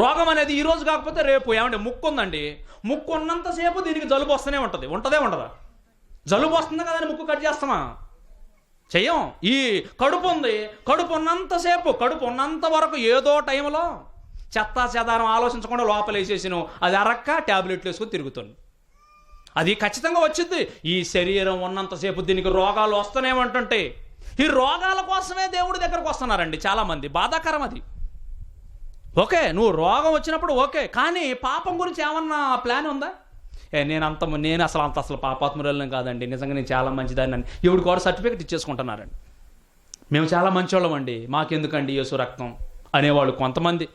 రోగం అనేది ఈరోజు కాకపోతే రేపు. ఏమంటే, ముక్కు ఉందండి, ముక్కు ఉన్నంతసేపు దీనికి జలుబు వస్తూనే ఉంటుందా? జలుబు వస్తుంది కదా అని ముక్కు కట్ చేస్తామా? చెయ్యం. ఈ కడుపు ఉంది, కడుపు ఉన్నంత వరకు ఏదో టైంలో చెత్తా చెదారం ఆలోచించకుండా లోపలేసేసిను, అది అరక్క ట్యాబ్లెట్లు వేసుకొని తిరుగుతుంది. అది ఖచ్చితంగా వచ్చింది. ఈ శరీరం ఉన్నంతసేపు దీనికి రోగాలు వస్తూనేమంటుంటే, ఈ రోగాల కోసమే దేవుడి దగ్గరకు వస్తున్నారండి చాలామంది. బాధాకరం అది. ఓకే, నువ్వు రోగం వచ్చినప్పుడు ఓకే, కానీ పాపం గురించి ఏమన్నా ప్లాన్ ఉందా? నేను అసలు పాపాత్మురాలను కాదండి, నిజంగా నేను చాలా మంచిదాన్ని అని ఎవడు కూడా సర్టిఫికెట్ ఇచ్చేసుకుంటున్నారండి. మేము చాలా మంచోళ్ళం అండి, మాకెందుకండి యేసు రక్తం అనేవాళ్ళు కొంతమంది.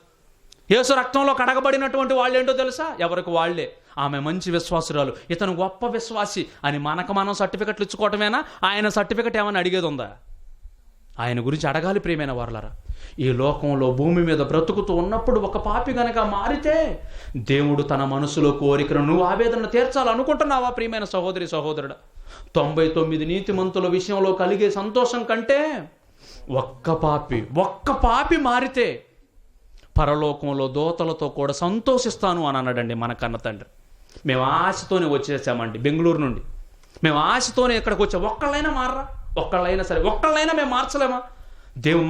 యేసు రక్తంలో కడగబడినటువంటి వాళ్ళు ఏంటో తెలుసా? ఎవరికి వాళ్ళే. ఆమె మంచి విశ్వాసురాలు, ఇతను గొప్ప విశ్వాసి అని మనం సర్టిఫికెట్లు ఇచ్చుకోవటమేనా? ఆయన సర్టిఫికెట్ ఏమైనా అడిగేది ఉందా? ఆయన గురించి అడగాలి ప్రియమైన వారలారా. ఈ లోకంలో భూమి మీద బ్రతుకుతూ ఉన్నప్పుడు ఒక పాపి గనక మారితే దేవుడు తన మనసులో కోరికను నువ్వు ఆవేదన తీర్చాలనుకుంటున్నావా ప్రియమైన సహోదరి సహోదరుడా? 99 నీతిమంతుల విషయంలో కలిగే సంతోషం కంటే ఒక్క పాపి మారితే పరలోకంలో దోతలతో కూడా సంతోషిస్తాను అని అన్నాడండి మన కన్న తండ్రి. మేము ఆశతోనే వచ్చేసామండి బెంగళూరు నుండి. మేము ఆశతోనే ఇక్కడికి వచ్చాం. ఒక్కళ్ళైనా మారరా? ఒక్కళ్ళైనా మేము మార్చలేమా?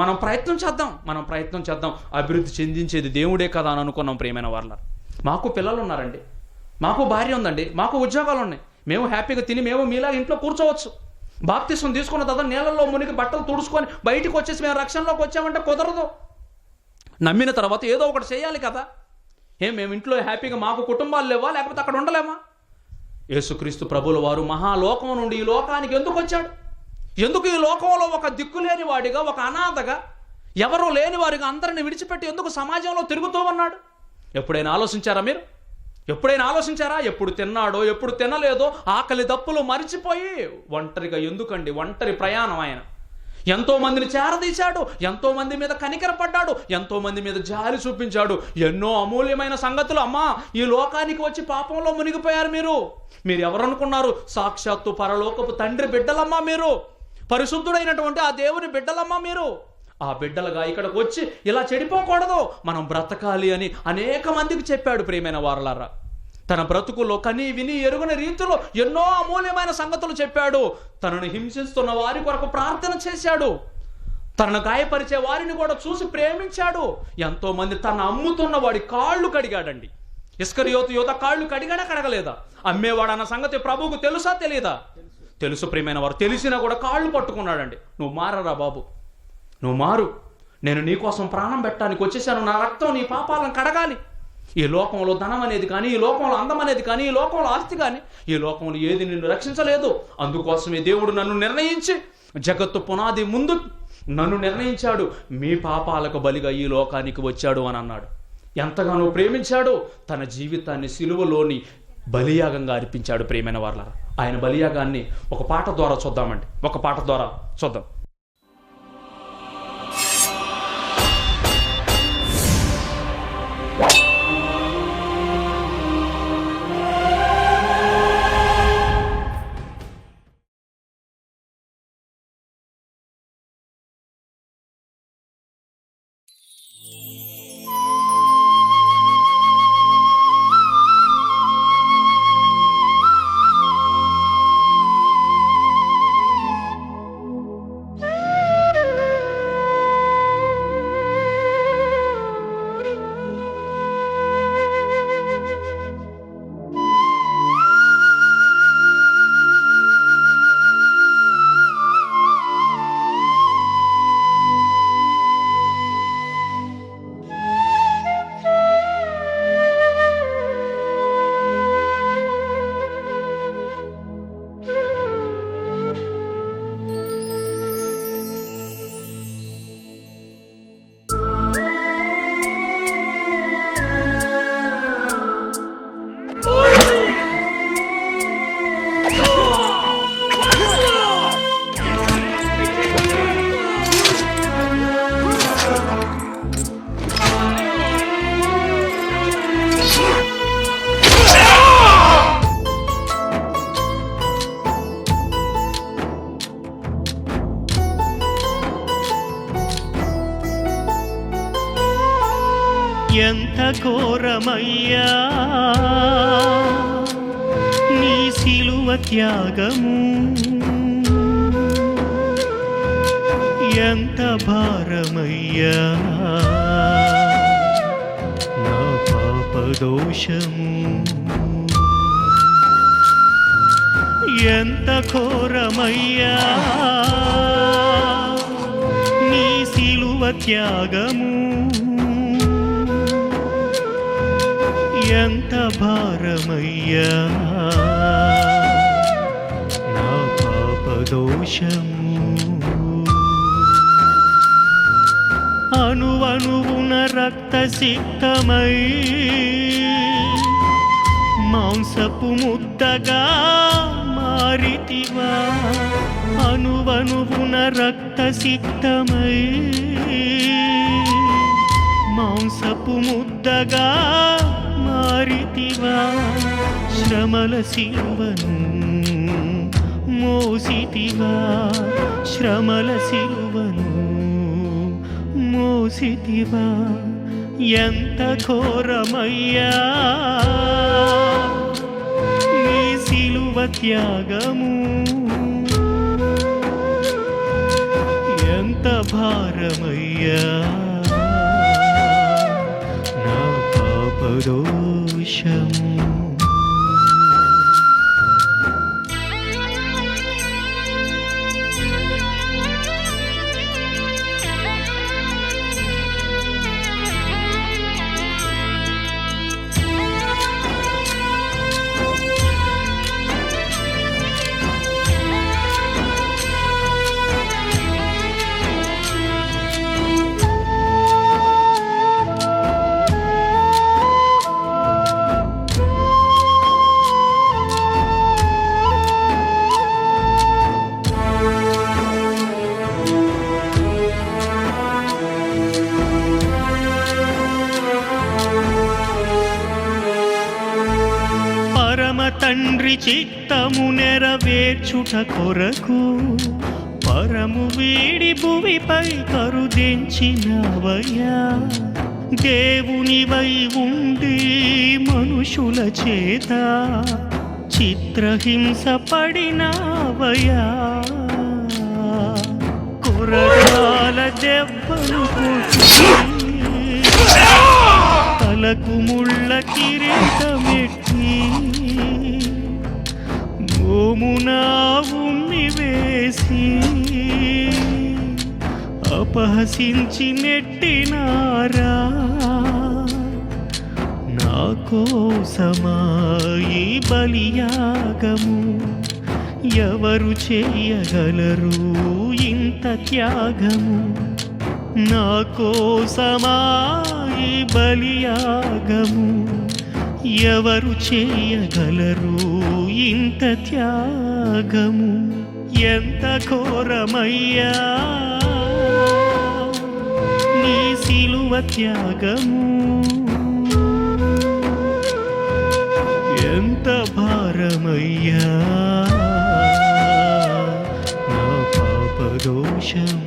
మనం ప్రయత్నం చేద్దాం. అభివృద్ధి చెందించేది దేవుడే కదా అని అనుకున్నాం ప్రియమైన వాళ్ళ. మాకు పిల్లలు ఉన్నారండి, మాకు భార్య ఉందండి, మాకు ఉద్యోగాలు ఉన్నాయి. మేము హ్యాపీగా తిని మేము మీలాగా ఇంట్లో కూర్చోవచ్చు. బాప్తిసం తీసుకున్న తర్వాత నీళ్ళల్లో మునిగి బట్టలు తుడుచుకొని బయటికి వచ్చేసి మేము రక్షణలోకి వచ్చామంటే కుదరదు. నమ్మిన తర్వాత ఏదో ఒకటి చేయాలి కదా. మేము ఇంట్లో హ్యాపీగా మాకు కుటుంబాలు లేవా? లేకపోతే అక్కడ ఉండలేమా? యేసుక్రీస్తు ప్రభుల వారు మహాలోకం నుండి ఈ లోకానికి ఎందుకు వచ్చాడు? ఎందుకు ఈ లోకంలో ఒక దిక్కులేని వాడిగా, ఒక అనాథగా, ఎవరూ లేని వారిగా అందరిని విడిచిపెట్టి ఎందుకు సమాజంలో తిరుగుతూ ఉన్నాడు? ఎప్పుడైనా ఆలోచించారా మీరు? ఎప్పుడు తిన్నాడో ఎప్పుడు తినలేదో ఆకలి దప్పులు మరిచిపోయి ఒంటరిగా ఎందుకండి? ఒంటరి ప్రయాణం. ఆయన ఎంతో మందిని చేరదీశాడు, ఎంతో మంది మీద కనికరపడ్డాడు, ఎంతో మంది మీద జాలి చూపించాడు. ఎన్నో అమూల్యమైన సంగతులు. అమ్మా, ఈ లోకానికి వచ్చి పాపంలో మునిగిపోయారు మీరు ఎవరనుకున్నారు? సాక్షాత్తు పరలోకపు తండ్రి బిడ్డలమ్మా మీరు, పరిశుద్ధుడైనటువంటి ఆ దేవుని బిడ్డలమ్మా మీరు. ఆ బిడ్డలుగా ఇక్కడికి వచ్చి ఇలా చెడిపోకూడదు, మనం బ్రతకాలి అని అనేక మందికి చెప్పాడు ప్రియమైన వారలారా. తన బ్రతుకులో కని విని ఎరుగని రీతిలో ఎన్నో అమూల్యమైన సంగతులు చెప్పాడు. తనను హింసిస్తున్న వారి కొరకు ప్రార్థన చేశాడు. తనను గాయపరిచే వారిని కూడా చూసి ప్రేమించాడు. ఎంతో మంది తన అమ్ముతున్న వాడి కాళ్ళు కడిగాడండి. ఇస్కరియోతు యోధ కాళ్ళు కడిగాడా కడగలేదా? అమ్మేవాడు అన్న సంగతి ప్రభువుకు తెలుసా తెలియదా? తెలుసు ప్రియమైన వారు. తెలిసినా కూడా కాళ్ళు పట్టుకున్నాడండి. నువ్వు మారరా బాబు, నువ్వు మారు, నేను నీకోసం ప్రాణం పెట్టడానికి వచ్చేసాను, నా రక్తం నీ పాపాలను కడగాలి. ఈ లోకంలో ధనం అనేది కానీ, ఈ లోకంలో అందం అనేది కానీ, ఈ లోకంలో ఆస్తి కానీ, ఈ లోకంలో ఏది నిన్ను రక్షించలేదు. అందుకోసమే దేవుడు నన్ను నిర్ణయించి జగత్తు పునాది ముందు నన్ను నిర్ణయించాడు. మీ పాపాలకు బలిగా ఈ లోకానికి వచ్చాడు అని అన్నాడు. ఎంతగానో ప్రేమించాడు. తన జీవితాన్ని సిలువలోని బలియాగంగా అర్పించాడు. ప్రియమైన వారలారా, ఆయన బలియాగాన్ని ఒక పాట ద్వారా చూద్దామండి. ఒక పాట ద్వారా చూద్దాం. ఎంత ఘోరమయ్యా నీ సిలువ త్యాగము, ఎంత భారమయ్యా నా పాపదోషము, ఎంత ఘోరమయ్యా నీ సిలువ త్యాగము, ఎంత భారమయ్యా నా పాపదోషము. అణువణువున రక్తసిక్తమై మాంసపు ముద్దగా మారితివా, అణువణువున రక్తసిక్తమై మాంసపు ముద్దగా మారితివా, శ్రమల సిలువను మోసితివా, శ్రమల సిలువను మోసితివా, ఎంత ఘోరమయ్యా నీ సిలువ త్యాగము, ఎంత భారమయ్యా నా పాపదోషము. తండ్రి చిత్తము నెరవేర్చుట కొరకు పరము వీడి భువిపై కరుదించినవయ్యా, దేవునివై ఉండి మనుషుల చేత చిత్రహింస పడినావయా, కొరడాల దెబ్బలు కొట్టి తలకు ముళ్ళ కిరీటమెట్టి మోమున ఉమ్మి వేసి అపహసించి నెట్టినారా, నా కోసమా ఈ బలియాగము, ఎవరు చేయగలరు ఇంత త్యాగము, నా కోసమా ఈ బలియాగము, ఎవరు చేయగలరు ఇంత త్యాగము, ఎంత ఘోరమయ్యా నీ సిలువ త్యాగము, ఎంత భారమయ్యా నా పాపదోషము.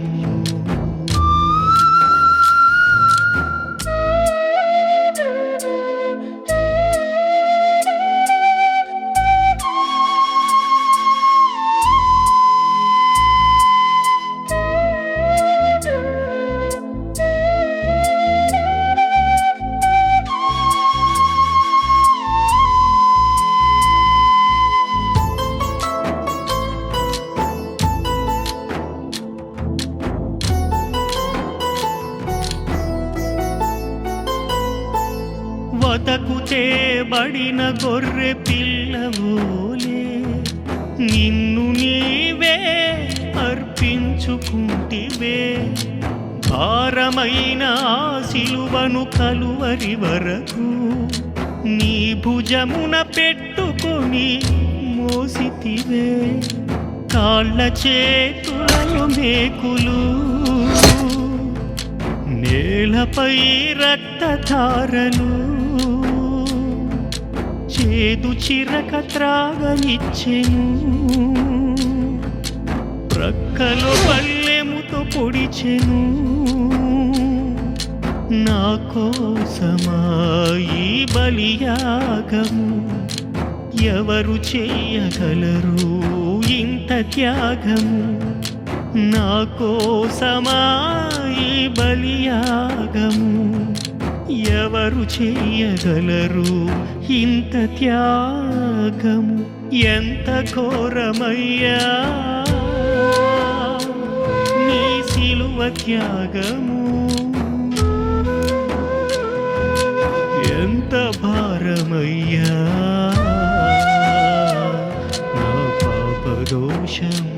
వతకు తేబడిన గొర్రె పిల్లవోలే నిన్ను నీవే అర్పించుకుంటివే, భారమైన ఆ సిలువను కలువరి వరకు నీ భుజమున పెట్టుకొని మోసితివే, కాళ్ళ చేతులలో మేకులు నేలపై రక్తధారలు, చేదు చిరక త్రాగనిచ్చెను, ప్రక్కలో పల్లెముతో పొడిచెను, నా కోసమా ఈ బలియాగము, ఎవరు చేయగలరు ఇంత త్యాగము, నా కోసమా ఈ బలియాగము, ఎవరు చేయగలరు ఇంత త్యాగము, ఎంత ఘోరమయ్యా నీ సిలువ త్యాగము, ఎంత భారమయ్యా నా పాపదోషము.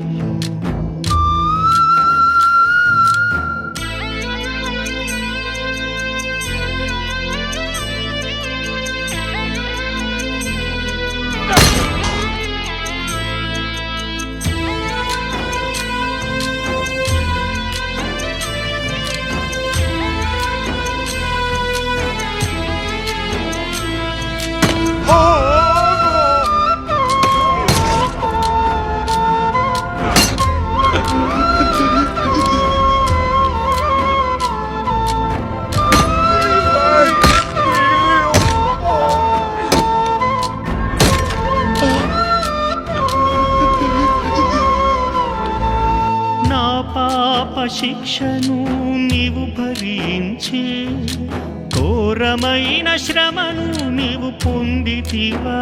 శిక్షను నీవు భరించి ఘోరమైన శ్రమను నీవు పొందితివా,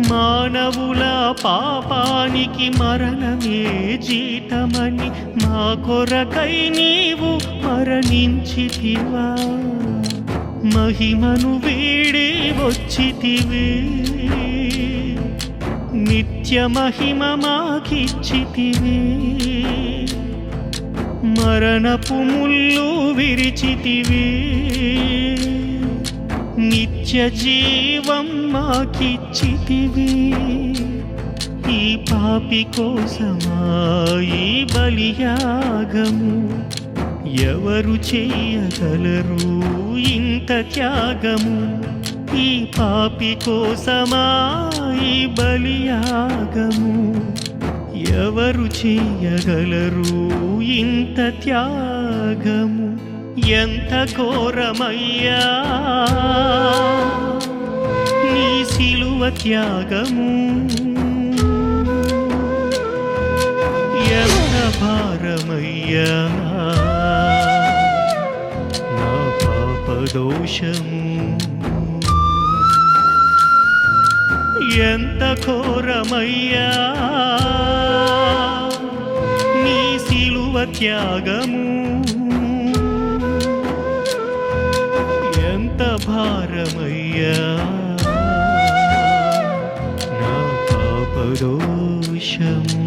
మానవుల పాపానికి మరణమే జీతమని మా కొరకై నీవు మరణించితివా, మహిమను వీడి వచ్చితివి, నిత్య మహిమ మాకిచ్చితివి, మరణపు ముళ్ళు విరిచితివి, నిత్య జీవం మాకిచ్చితివి, ఈ పాపి కోసమా ఈ బలియాగము, ఎవరు చేయగలరు ఇంత త్యాగము, ఈ పాపి కోసమా ఈ బలియాగము, ఎవరు చేయగలరు ఇంత త్యాగము, ఎంత ఘోరమయ్యా నీ సిలువ త్యాగము, ఎంత భారమయ్యా నా పాపదోషము, ఎంత ఘోరమయ్యా నీ సిలువ త్యాగము, ఎంత భారమయ్యా నా పాపదోషము.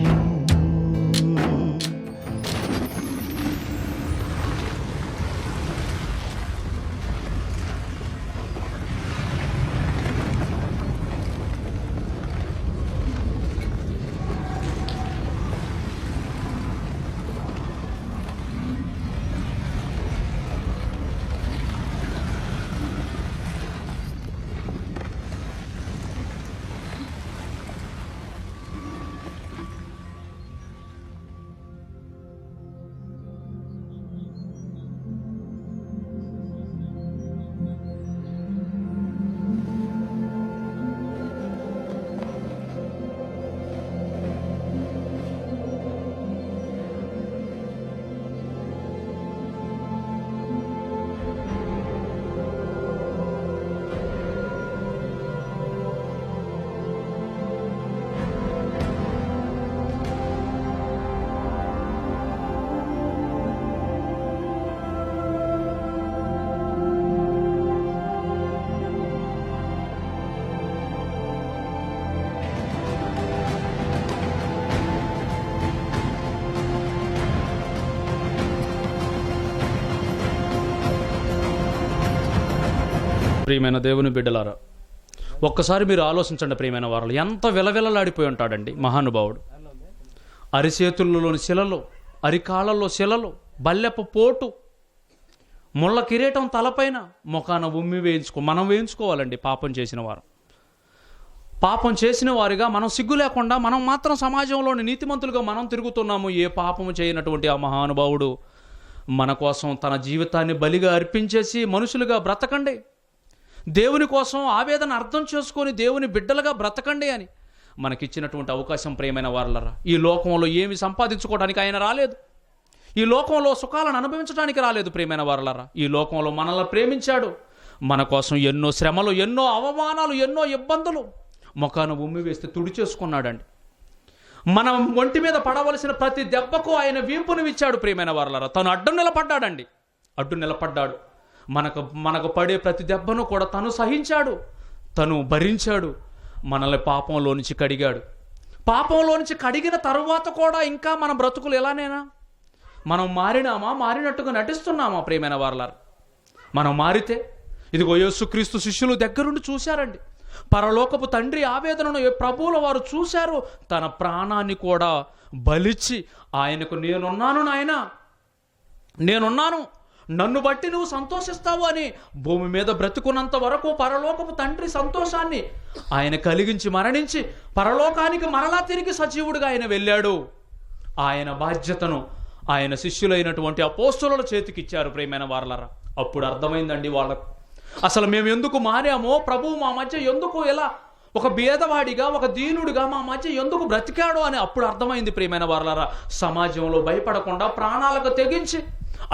ప్రియమైన దేవుని బిడ్డలారా, ఒక్కసారి మీరు ఆలోచించండి ప్రియమైన వారు, ఎంత విలవిలలాడిపోయి ఉంటాడండి మహానుభావుడు. అరిచేతుల్లోని శిలలు, అరికాళ్ళల్లో శిలలు, బల్లెపు పోటు, ముళ్ళ కిరీటం తలపైన, ముఖాన ఉమ్మి మనం వేయించుకోవాలండి. పాపం చేసిన వారు, పాపం చేసిన వారిగా మనం సిగ్గు లేకుండా మనం మాత్రం సమాజంలోని నీతిమంతులుగా మనం తిరుగుతున్నాము. ఏ పాపము చేయనటువంటి ఆ మహానుభావుడు మన కోసం తన జీవితాన్ని బలిగా అర్పించేసి మనుషులుగా బ్రతకండి, దేవుని కోసం ఆవేదన అర్థం చేసుకొని దేవుని బిడ్డలుగా బ్రతకండి అని మనకిచ్చినటువంటి అవకాశం ప్రియమైన వారలరా. ఈ లోకంలో ఏమి సంపాదించుకోవడానికి ఆయన రాలేదు, ఈ లోకంలో సుఖాలను అనుభవించడానికి రాలేదు ప్రియమైన వారలరా. ఈ లోకంలో మనల్ని ప్రేమించాడు, మన కోసం ఎన్నో శ్రమలు, ఎన్నో అవమానాలు, ఎన్నో ఇబ్బందులు ముఖాన ఉమ్మి వేస్తే తుడిచేసుకున్నాడండి. మన ఒంటి మీద పడవలసిన ప్రతి దెబ్బకు ఆయన వీపును ఇచ్చాడు ప్రియమైన వారలరా. తను అడ్డు నిలబడ్డాడు. మనకు పడే ప్రతి దెబ్బను కూడా తను సహించాడు, తను భరించాడు. మనల్ని పాపంలో నుంచి కడిగాడు. పాపంలో నుంచి కడిగిన తరువాత కూడా ఇంకా మన బ్రతుకులు ఎలానేనా? మనం మారినట్టుగా నటిస్తున్నామా ప్రియమైన వారలారా? మనం మారితే ఇదిగో యేసుక్రీస్తు శిష్యులు దగ్గరుండి చూశారండి. పరలోకపు తండ్రి ఆవేదనను ప్రభువుల వారు చూశారు. తన ప్రాణాన్ని కూడా బలిచ్చి ఆయనకు, నేనున్నాను నాయనా, నేనున్నాను, నన్ను బట్టి నువ్వు సంతోషిస్తావు అని భూమి మీద బ్రతుకున్నంత వరకు పరలోకపు తండ్రి సంతోషాన్ని ఆయన కలిగించి మరణించి పరలోకానికి మరలా తిరిగి సజీవుడిగా ఆయన వెళ్ళాడు. ఆయన బాధ్యతను ఆయన శిష్యులైనటువంటి అపోస్తలుల చేతికిచ్చారు ప్రియమైన వారలారా. అప్పుడు అర్థమైందండి వాళ్ళకు, అసలు మేము ఎందుకు మారామో, ప్రభువు మా మధ్య ఎందుకు ఎలా ఒక భేదవాడిగా, ఒక దీనుడిగా మా మధ్య ఎందుకు బ్రతికాడో అని అప్పుడు అర్థమైంది ప్రియమైన వారలారా. సమాజంలో భయపడకుండా ప్రాణాలకు తెగించి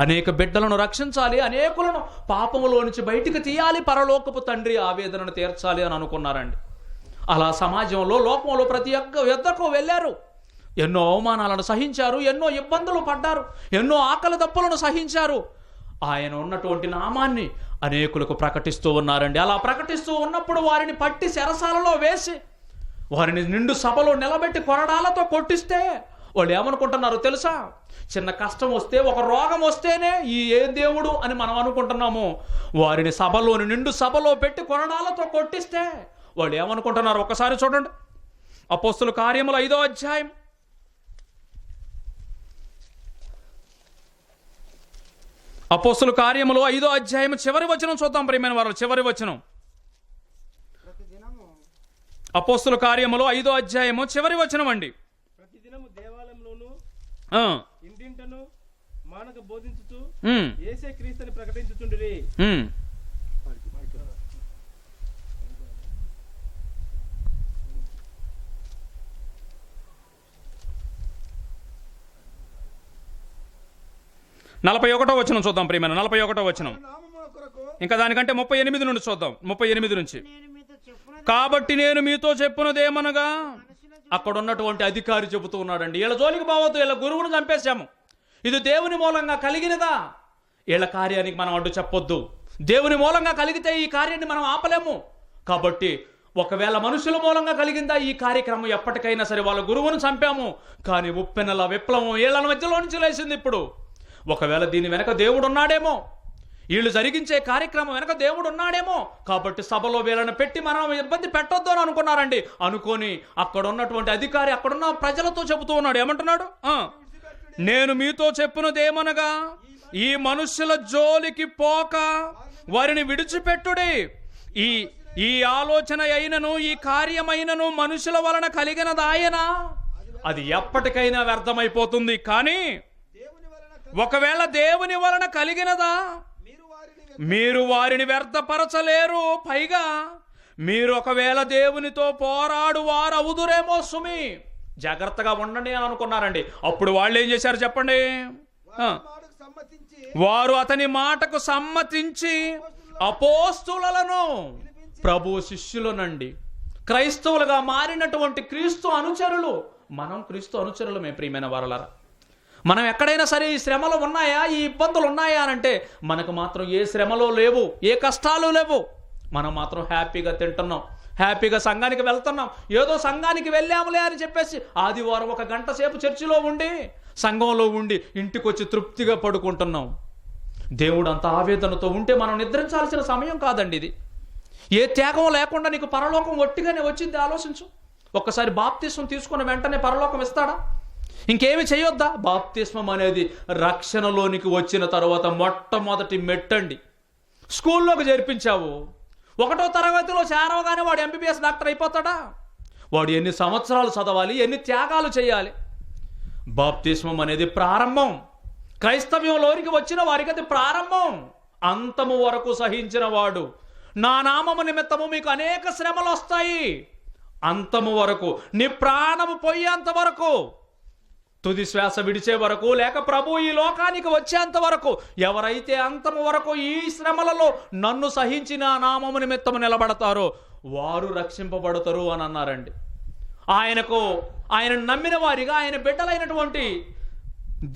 అనేక బిడ్డలను రక్షించాలి, అనేకులను పాపములో నుంచి బయటికి తీయాలి, పరలోకపు తండ్రి ఆవేదనను తీర్చాలి అని అనుకున్నారండి. అలా సమాజంలో, లోకంలో ప్రతి యొద్దకు వెళ్ళారు. ఎన్నో అవమానాలను సహించారు, ఎన్నో ఇబ్బందులు పడ్డారు, ఎన్నో ఆకలి దప్పులను సహించారు. ఆయన ఉన్నటువంటి నామాన్ని అనేకులకు ప్రకటిస్తూ ఉన్నారండి. అలా ప్రకటిస్తూ ఉన్నప్పుడు వారిని పట్టి చెరసాలలో వేసి వారిని నిండు సభలో నిలబెట్టి కొరడాలతో కొట్టిస్తే వాళ్ళు ఏమనుకుంటున్నారు తెలుసా? చిన్న కష్టం వస్తే, ఒక రోగం వస్తేనే ఈ ఏ దేవుడు అని మనం అనుకుంటున్నాము. వారిని సభలోని నిండు సభలో పెట్టి కొరడాలతో కొట్టిస్తే వాళ్ళు ఏమనుకుంటున్నారు ఒకసారి చూడండి. అపోస్తుల కార్యములు 5వ అధ్యాయం అపోస్తుల కార్యములు 5వ అధ్యాయం చివరి వచనం చూద్దాం ప్రియమైన వారు. చివరి వచనం అపోస్తుల కార్యములు 5వ అధ్యాయము చివరి వచనం అండి. ప్రతిదినము దేవాలయంలోను ఇంటింటను మానక బోధించుచు ఉమ్, యేసే క్రీస్తుని ప్రకటించుచుండిరి. ఉమ్. 41వ వచనం చూద్దాం ప్రియమైన. 41వ వచనం నామముల కొరకు ఇంకా దానికంటే 38 నుండి చూద్దాం. 38 నుంచి. నేను మీతో చెప్పున్నది కాబట్టి నేను మీతో చెప్పున్నదేమనగా, అక్కడ ఉన్నటువంటి అధికారి చెబుతూ ఉన్నాడండి, వీళ్ళ జోలికి పోవద్దు, వీళ్ళ గురువును చంపేశాము, ఇది దేవుని మూలంగా కలిగినదా, వీళ్ళ కార్యానికి మనం అడ్డు చెప్పొద్దు, దేవుని మూలంగా కలిగితే ఈ కార్యాన్ని మనం ఆపలేము, కాబట్టి ఒకవేళ మనుషుల మూలంగా కలిగిందా ఈ కార్యక్రమం, ఎప్పటికైనా సరే వాళ్ళ గురువును చంపాము, కానీ ఉప్పెనల విప్లవం వీళ్ళ మధ్యలో నుంచి లేచింది. ఇప్పుడు ఒకవేళ దీని వెనక దేవుడు ఉన్నాడేమో, వీళ్ళు జరిగించే కార్యక్రమం వెనక దేవుడు ఉన్నాడేమో, కాబట్టి సభలో వీళ్ళని పెట్టి మనం ఇబ్బంది పెట్టొద్దు అని అనుకున్నారండి. అనుకొని అక్కడ ఉన్నటువంటి అధికారి అక్కడున్న ప్రజలతో చెబుతూ ఉన్నాడు, ఏమంటున్నాడు, నేను మీతో చెప్పున్నదేమనగా, ఈ మనుషుల జోలికి పోక వారిని విడిచిపెట్టుడి. ఈ ఆలోచన అయినను ఈ కార్యమైనను మనుషుల వలన కలిగినదాయన, అది ఎప్పటికైనా వ్యర్థమైపోతుంది. కానీ ఒకవేళ దేవుని వలన కలిగినదా, మీరు వారిని వ్యర్థపరచలేరు. పైగా మీరు ఒకవేళ దేవునితో పోరాడు వారు అవుదురేమో సుమి. జాగ్రత్తగా ఉండండి అని అనుకున్నారండి. అప్పుడు వాళ్ళు ఏం చేశారు చెప్పండి, వారు అతని మాటకు సమ్మతించి అపోస్తులను, ప్రభు శిష్యులనండి, క్రైస్తవులుగా మారినటువంటి క్రీస్తు అనుచరులు. మనం క్రీస్తు అనుచరులమే ప్రియమైన వారలారా. మనం ఎక్కడైనా సరే ఈ శ్రమలు ఉన్నాయా, ఈ ఇబ్బందులు ఉన్నాయా అని అంటే మనకు మాత్రం ఏ శ్రమలు లేవు, ఏ కష్టాలు లేవు. మనం మాత్రం హ్యాపీగా తింటున్నాం, హ్యాపీగా సంఘానికి వెళ్తున్నాం. ఏదో సంఘానికి వెళ్ళాములే అని చెప్పేసి ఆదివారం 1 గంట సేపు చర్చిలో ఉండి, సంఘంలో ఉండి ఇంటికి వచ్చి తృప్తిగా పడుకుంటున్నాం. దేవుడు అంత ఆవేదనతో ఉంటే మనం నిద్రించాల్సిన సమయం కాదండి ఇది. ఏ త్యాగం లేకుండా నీకు పరలోకం ఒట్టిగానే వచ్చింది ఆలోచించు. ఒక్కసారి బాప్తిస్మం తీసుకున్న వెంటనే పరలోకం ఇస్తాడా? ఇంకేమి చేయొద్దా? బాప్తిస్మం అనేది రక్షణలోనికి వచ్చిన తర్వాత మొట్టమొదటి మెట్టండి. స్కూల్లోకి చేర్పించావు, 1వ తరగతిలో చేరవగానే వాడు MBBS డాక్టర్ అయిపోతాడా? వాడు ఎన్ని సంవత్సరాలు చదవాలి, ఎన్ని త్యాగాలు చేయాలి? బాప్తిస్మం అనేది ప్రారంభం. క్రైస్తవ్యంలోనికి వచ్చిన వారికి అది ప్రారంభం. అంతము వరకు సహించిన వాడు, నా నామము నిమిత్తము మీకు అనేక శ్రమలు వస్తాయి, అంతము వరకు, నీ ప్రాణము పోయేంత వరకు, తుది శ్వాస విడిచే వరకు, లేక ప్రభు ఈ లోకానికి వచ్చేంత వరకు, ఎవరైతే అంతము వరకు ఈ శ్రమలలో నన్ను సహించి నా నామము నిమిత్తము నిలబడతారో వారు రక్షింపబడతారు అని అన్నారండి. ఆయన నమ్మిన వారిగా, ఆయన బిడ్డలైనటువంటి,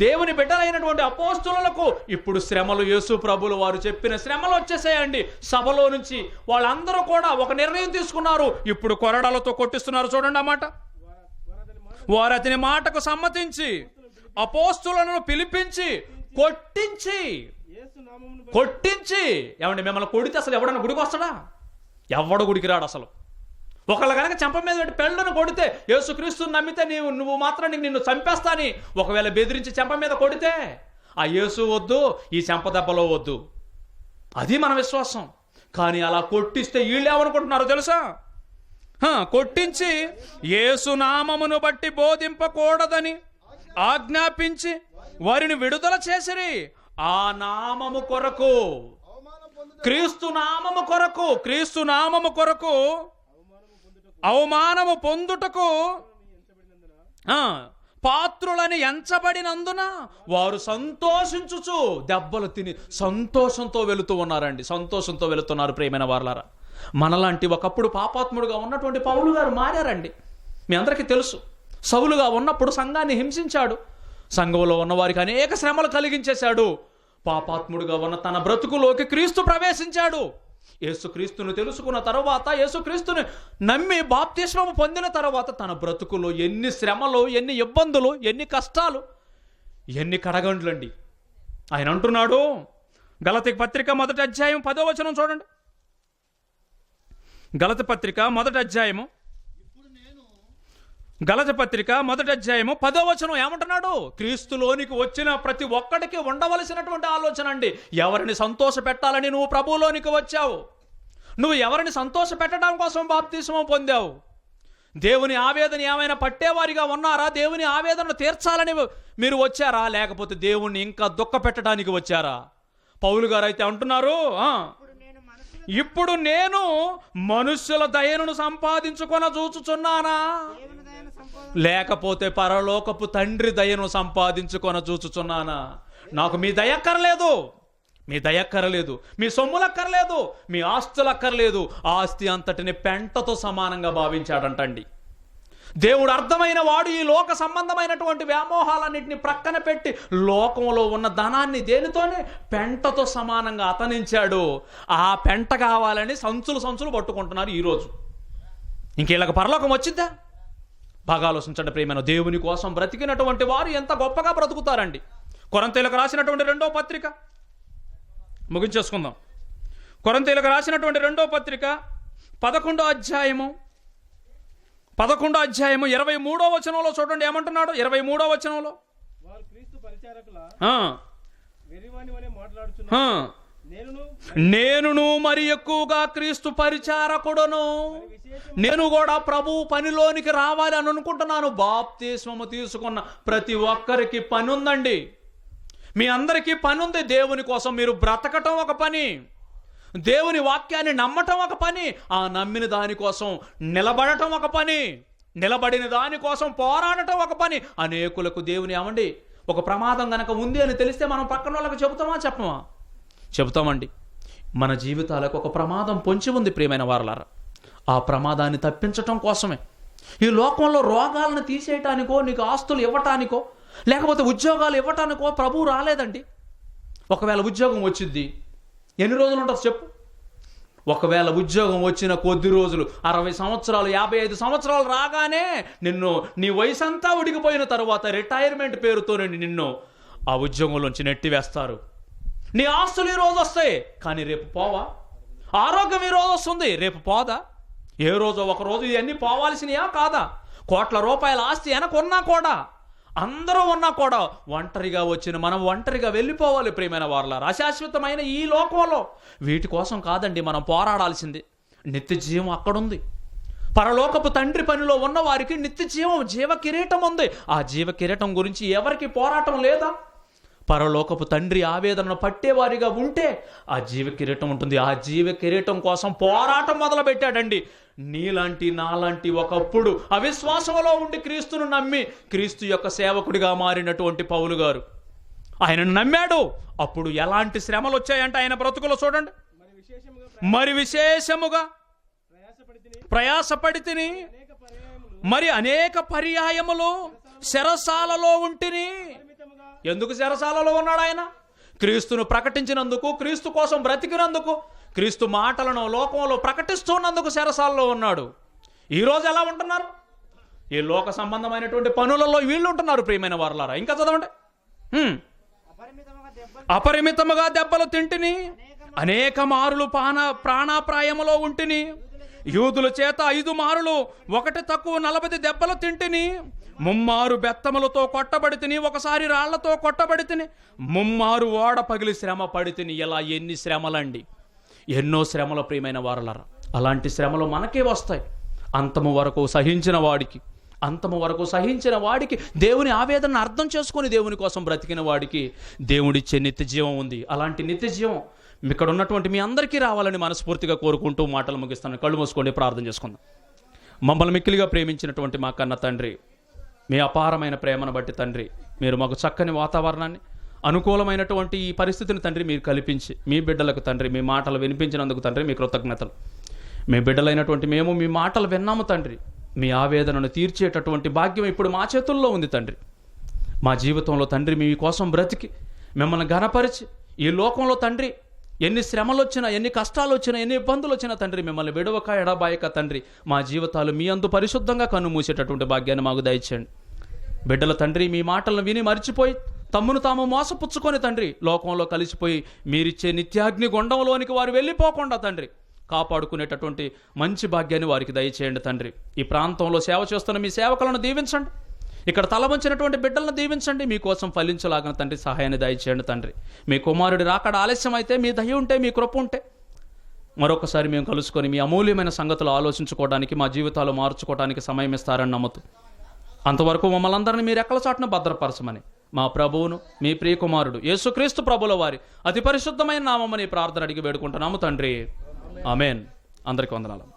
దేవుని బిడ్డలైనటువంటి అపోస్తులకు ఇప్పుడు శ్రమలు, యేసు ప్రభులు వారు చెప్పిన శ్రమలు వచ్చేసాయండి. సభలో నుంచి వాళ్ళందరూ కూడా ఒక నిర్ణయం తీసుకున్నారు. ఇప్పుడు కొరడాలతో కొట్టిస్తున్నారు. చూడండి ఆ మాట. వారు అతని మాటకు సమ్మతించి అపోస్తులను పిలిపించి కొట్టించి ఏమండి, మిమ్మల్ని కొడితే అసలు ఎవడన్నా గుడికి వస్తాడా? ఎవడు గుడికి రాడు అసలు. ఒకళ్ళు కనుక చెంప మీద పెట్టి పెళ్ళను కొడితే, యేసుక్రీస్తుని నమ్మితే నువ్వు మాత్రం నిన్ను చంపేస్తాని ఒకవేళ బెదిరించి చెంప మీద కొడితే, ఆ యేసు వద్దు, ఈ చెంప దెబ్బలో వద్దు, అది మన విశ్వాసం. కానీ అలా కొట్టిస్తే వీళ్ళు ఏమనుకుంటున్నారో తెలుసా? కొట్టించి యేసు నామమును బట్టి బోధింపకూడదని ఆజ్ఞాపించి వారిని విడుదల చేసిరి. ఆ నామము కొరకు, క్రీస్తు నామము కొరకు అవమానము పొందుటకు పాత్రులని ఎంచబడినందున వారు సంతోషించుచు, దెబ్బలు తిని సంతోషంతో వెళుతూ ఉన్నారండి. సంతోషంతో వెళుతున్నారు ప్రియమైన వారలారా. మనలాంటి ఒకప్పుడు పాపాత్ముడుగా ఉన్నటువంటి పౌలు గారు మారారండి. మీ అందరికీ తెలుసు, సౌలుగా ఉన్నప్పుడు సంఘాన్ని హింసించాడు, సంఘంలో ఉన్న వారికి అనేక శ్రమలు కలిగించేశాడు. పాపాత్ముడుగా ఉన్న తన బ్రతుకులోకి క్రీస్తు ప్రవేశించాడు. యేసుక్రీస్తును తెలుసుకున్న తర్వాత, యేసుక్రీస్తుని నమ్మి బాప్తిస్మము పొందిన తర్వాత తన బ్రతుకులో ఎన్ని శ్రమలు, ఎన్ని ఇబ్బందులు, ఎన్ని కష్టాలు, ఎన్ని కడగండ్లండి. ఆయన అంటున్నాడు, గలతీ పత్రిక 1వ అధ్యాయం 10వ వచనం చూడండి. గలతీ పత్రిక 1వ అధ్యాయము 10వ వచనం ఏమంటున్నాడు? క్రీస్తులోనికి వచ్చిన ప్రతి ఒక్కడికి ఉండవలసినటువంటి ఆలోచన అండి. ఎవరిని సంతోష పెట్టాలని నువ్వు ప్రభువులోనికి వచ్చావు, నువ్వు ఎవరిని సంతోష పెట్టడం కోసం బాప్తిస్మం పొందావు, దేవుని ఆవేదన ఏమైనా పట్టేవారిగా ఉన్నారా? దేవుని ఆవేదన తీర్చాలని మీరు వచ్చారా? లేకపోతే దేవుణ్ణి ఇంకా దుఃఖ పెట్టడానికి వచ్చారా? పౌలు గారు అయితే అంటున్నారు, ఇప్పుడు నేను మనుష్యుల దయను సంపాదించుకొన చూచుచున్నానా, లేకపోతే పరలోకపు తండ్రి దయను సంపాదించుకొన చూచుచున్నానా? నాకు మీ దయ అక్కర్లేదు, మీ దయ అక్కర్లేదు, మీ సొమ్ములక్కర్లేదు, మీ ఆస్తులక్కర్లేదు. ఆస్తి అంతటిని పెంటతో సమానంగా భావించాడంటండి. దేవుడు అర్థమైన వాడు ఈ లోక సంబంధమైనటువంటి వ్యామోహాలన్నింటినీ ప్రక్కన పెట్టి లోకంలో ఉన్న ధనాన్ని దేనితోనే పెంటతో సమానంగా అతనించాడు. ఆ పెంట కావాలని సంచులు పట్టుకుంటున్నారు ఈరోజు. ఇంకేళ్ళకి పరలోకం వచ్చిద్దా? బాగా ఆలోచించండి ప్రియమైన. దేవుని కోసం బ్రతికినటువంటి వారు ఎంత గొప్పగా బ్రతుకుతారండి. కొరింథీయులకు రాసినటువంటి 2వ పత్రిక ముగించేసుకుందాం. కొరింథీయులకు రాసినటువంటి 2వ పత్రిక 11వ అధ్యాయము 23వ వచనంలో చూడండి ఏమంటున్నాడు. 23వ వచనంలో, వారు క్రీస్తు పరిచారకుల ఆ, వెర్రివాని వలె మాట్లాడుచున్నారు. ఆ, నేనును నేనును మరి ఎక్కువగా క్రీస్తు పరిచారకుడును. నేను కూడా ప్రభు పనిలోనికి రావాలి అని అనుకుంటున్నాను. బాప్తిస్మము తీసుకున్న ప్రతి ఒక్కరికి పని ఉందండి. మీ అందరికీ పని ఉంది. దేవుని కోసం మీరు బ్రతకటం ఒక పని, దేవుని వాక్యాన్ని నమ్మటం ఒక పని, ఆ నమ్మిన దానికోసం నిలబడటం ఒక పని, నిలబడిన దానికోసం పోరాడటం ఒక పని. అనేకులకు దేవుని ఏమండి ఒక ప్రమాదం గనక ఉంది అని తెలిస్తే మనం పక్కన వాళ్ళకి చెబుతామా చెప్పమా? చెబుతామండి. మన జీవితాలకు ఒక ప్రమాదం పొంచి ఉంది ప్రియమైన వారలారా. ఆ ప్రమాదాన్ని తప్పించటం కోసమే ఈ లోకంలో రోగాలను తీసేయటానికో, నీకు ఆస్తులు ఇవ్వటానికో, లేకపోతే ఉద్యోగాలు ఇవ్వటానికో ప్రభువు రాలేదండి. ఒకవేళ ఉద్యోగం వచ్చింది, ఎన్ని రోజులు ఉంటుంది చెప్పు? ఒకవేళ ఉద్యోగం వచ్చిన కొద్ది రోజులు, 60 సంవత్సరాలు 55 సంవత్సరాలు రాగానే నీ వయసు అంతా ఉడికిపోయిన తర్వాత రిటైర్మెంట్ పేరుతో నిన్ను ఆ ఉద్యోగంలోంచి నెట్టివేస్తారు. నీ ఆస్తులు ఈ రోజు వస్తాయి, కానీ రేపు పోవా? ఆరోగ్యం ఈ రోజు వస్తుంది, రేపు పోదా? ఏ రోజో ఒక రోజు ఇవన్నీ పోవాల్సినయా కాదా? కోట్ల రూపాయల ఆస్తి వెనకున్నా కూడా, అందరూ ఉన్నా కూడా ఒంటరిగా వచ్చిన మనం ఒంటరిగా వెళ్ళిపోవాలి ప్రియమైన వారలారా. అశాశ్వతమైన ఈ లోకంలో వీటి కోసం కాదండి మనం పోరాడాల్సింది. నిత్య జీవం అక్కడుంది. పరలోకపు తండ్రి పనిలో ఉన్న వారికి నిత్య జీవం, జీవ కిరీటం ఉంది. ఆ జీవ కిరీటం గురించి ఎవరికి పోరాటం లేదా? పరలోకపు తండ్రి ఆవేదనను పట్టేవారిగా ఉంటే ఆ జీవ కిరీటం ఉంటుంది. ఆ జీవ కిరీటం కోసం పోరాటం మొదలుపెట్టాడండి. నీలాంటి నాలాంటి ఒకప్పుడు అవిశ్వాసంలో ఉండి క్రీస్తును నమ్మి క్రీస్తు యొక్క సేవకుడిగా మారినటువంటి పౌలు గారు ఆయనను నమ్మాడు. అప్పుడు ఎలాంటి శ్రమలు వచ్చాయంటే ఆయన బ్రతుకులో చూడండి. మరి విశేషముగా ప్రయాసపడితిని, మరి అనేక పర్యాయములు శరసాలలో ఉంటిని. ఎందుకు చెరసాలలో ఉన్నాడు ఆయన? క్రీస్తును ప్రకటించినందుకు, క్రీస్తు కోసం బ్రతికినందుకు, క్రీస్తు మాటలను లోకంలో ప్రకటిస్తున్నందుకు చెరసాలలో ఉన్నాడు. ఈరోజు ఎలా ఉంటున్నారు? ఈ లోక సంబంధమైనటువంటి పనులలో వీళ్ళు ఉంటున్నారు ప్రియమైన వారలారా. ఇంకా చదవండి. అపరిమితముగా దెబ్బలు తింటిని, అనేక మారులు ప్రాణాప్రాయములో ఉంటిని, యూదుల చేత 5 మారులు 1 తక్కువ 40 దెబ్బలు తింటిని, 3 బెత్తములతో కొట్టబడి తిని, ఒకసారి రాళ్లతో కొట్టబడి తిని, 3 ఓడ పగిలి శ్రమ పడి తిని. ఇలా ఎన్ని శ్రమలండి, ఎన్నో శ్రమల ప్రియమైన వారలారా. అలాంటి శ్రమలు మనకే వస్తాయి. అంతము వరకు సహించిన వాడికి దేవుని ఆవేదనను అర్థం చేసుకొని దేవుని కోసం బ్రతికిన వాడికి దేవుడిచ్చే నిత్య జీవం ఉంది. అలాంటి నిత్య జీవం ఇక్కడ ఉన్నటువంటి మీ అందరికీ రావాలని మనస్ఫూర్తిగా కోరుకుంటూ మాటలు ముగిస్తాను. కళ్ళు మూసుకోండి, ప్రార్థన చేసుకుందాం. మమ్మల్ని మిక్కిలిగా ప్రేమించినటువంటి మా కన్న తండ్రి, మీ అపారమైన ప్రేమను బట్టి తండ్రి, మీరు మాకు చక్కని వాతావరణాన్ని, అనుకూలమైనటువంటి ఈ పరిస్థితిని తండ్రి మీరు కల్పించి మీ బిడ్డలకు తండ్రి మీ మాటలు వినిపించినందుకు తండ్రి మీ కృతజ్ఞతలు. మీ బిడ్డలైనటువంటి మేము మీ మాటలు విన్నాము తండ్రి. మీ ఆవేదనను తీర్చేటటువంటి భాగ్యం ఇప్పుడు మా చేతుల్లో ఉంది తండ్రి. మా జీవితంలో తండ్రి మీ కోసం బ్రతికి మిమ్మల్ని ఘనపరిచి ఈ లోకంలో తండ్రి ఎన్ని శ్రమలు వచ్చినా, ఎన్ని కష్టాలు వచ్చినా, ఎన్ని ఇబ్బందులు వచ్చినా తండ్రి మిమ్మల్ని విడవక ఎడబాయక తండ్రి మా జీవితాలు మీ అందు పరిశుద్ధంగా కన్నుమూసేటటువంటి భాగ్యాన్ని మాకు దయచేయండి. బిడ్డల తండ్రి మీ మాటలను విని మర్చిపోయి తమ్మును తాము మోసపుచ్చుకొని తండ్రి లోకంలో కలిసిపోయి మీరిచ్చే నిత్యాగ్ని గుండంలోనికి వారు వెళ్ళిపోకుండా తండ్రి కాపాడుకునేటటువంటి మంచి భాగ్యాన్ని వారికి దయచేయండి తండ్రి. ఈ ప్రాంతంలో సేవ చేస్తున్న మీ సేవకులను దీవించండి. ఇక్కడ తలవంచినటువంటి బిడ్డలను దీవించండి. మీకోసం ఫలించలాగిన తండ్రి సహాయాన్ని దయచేయండి తండ్రి. మీ కుమారుడి రాకడ ఆలస్యం అయితే మీ దయ ఉంటే, మీ కృప ఉంటే మరొకసారి మేము కలుసుకొని మీ అమూల్యమైన సంగతులు ఆలోచించుకోవడానికి, మా జీవితాలు మార్చుకోవడానికి సమయం ఇస్తారని నమ్ముతూ, అంతవరకు మమ్మల్ని అందరినీ మీరు ఎక్కల చాటున భద్రపరచమని మా ప్రభువును, మీ ప్రియకుమారుడు యేసుక్రీస్తు ప్రభుల వారి అతి పరిశుద్ధమైన నామమని ప్రార్థన అడిగి వేడుకుంటున్నాము తండ్రి. ఆమెన్. అందరికీ వందనాలు.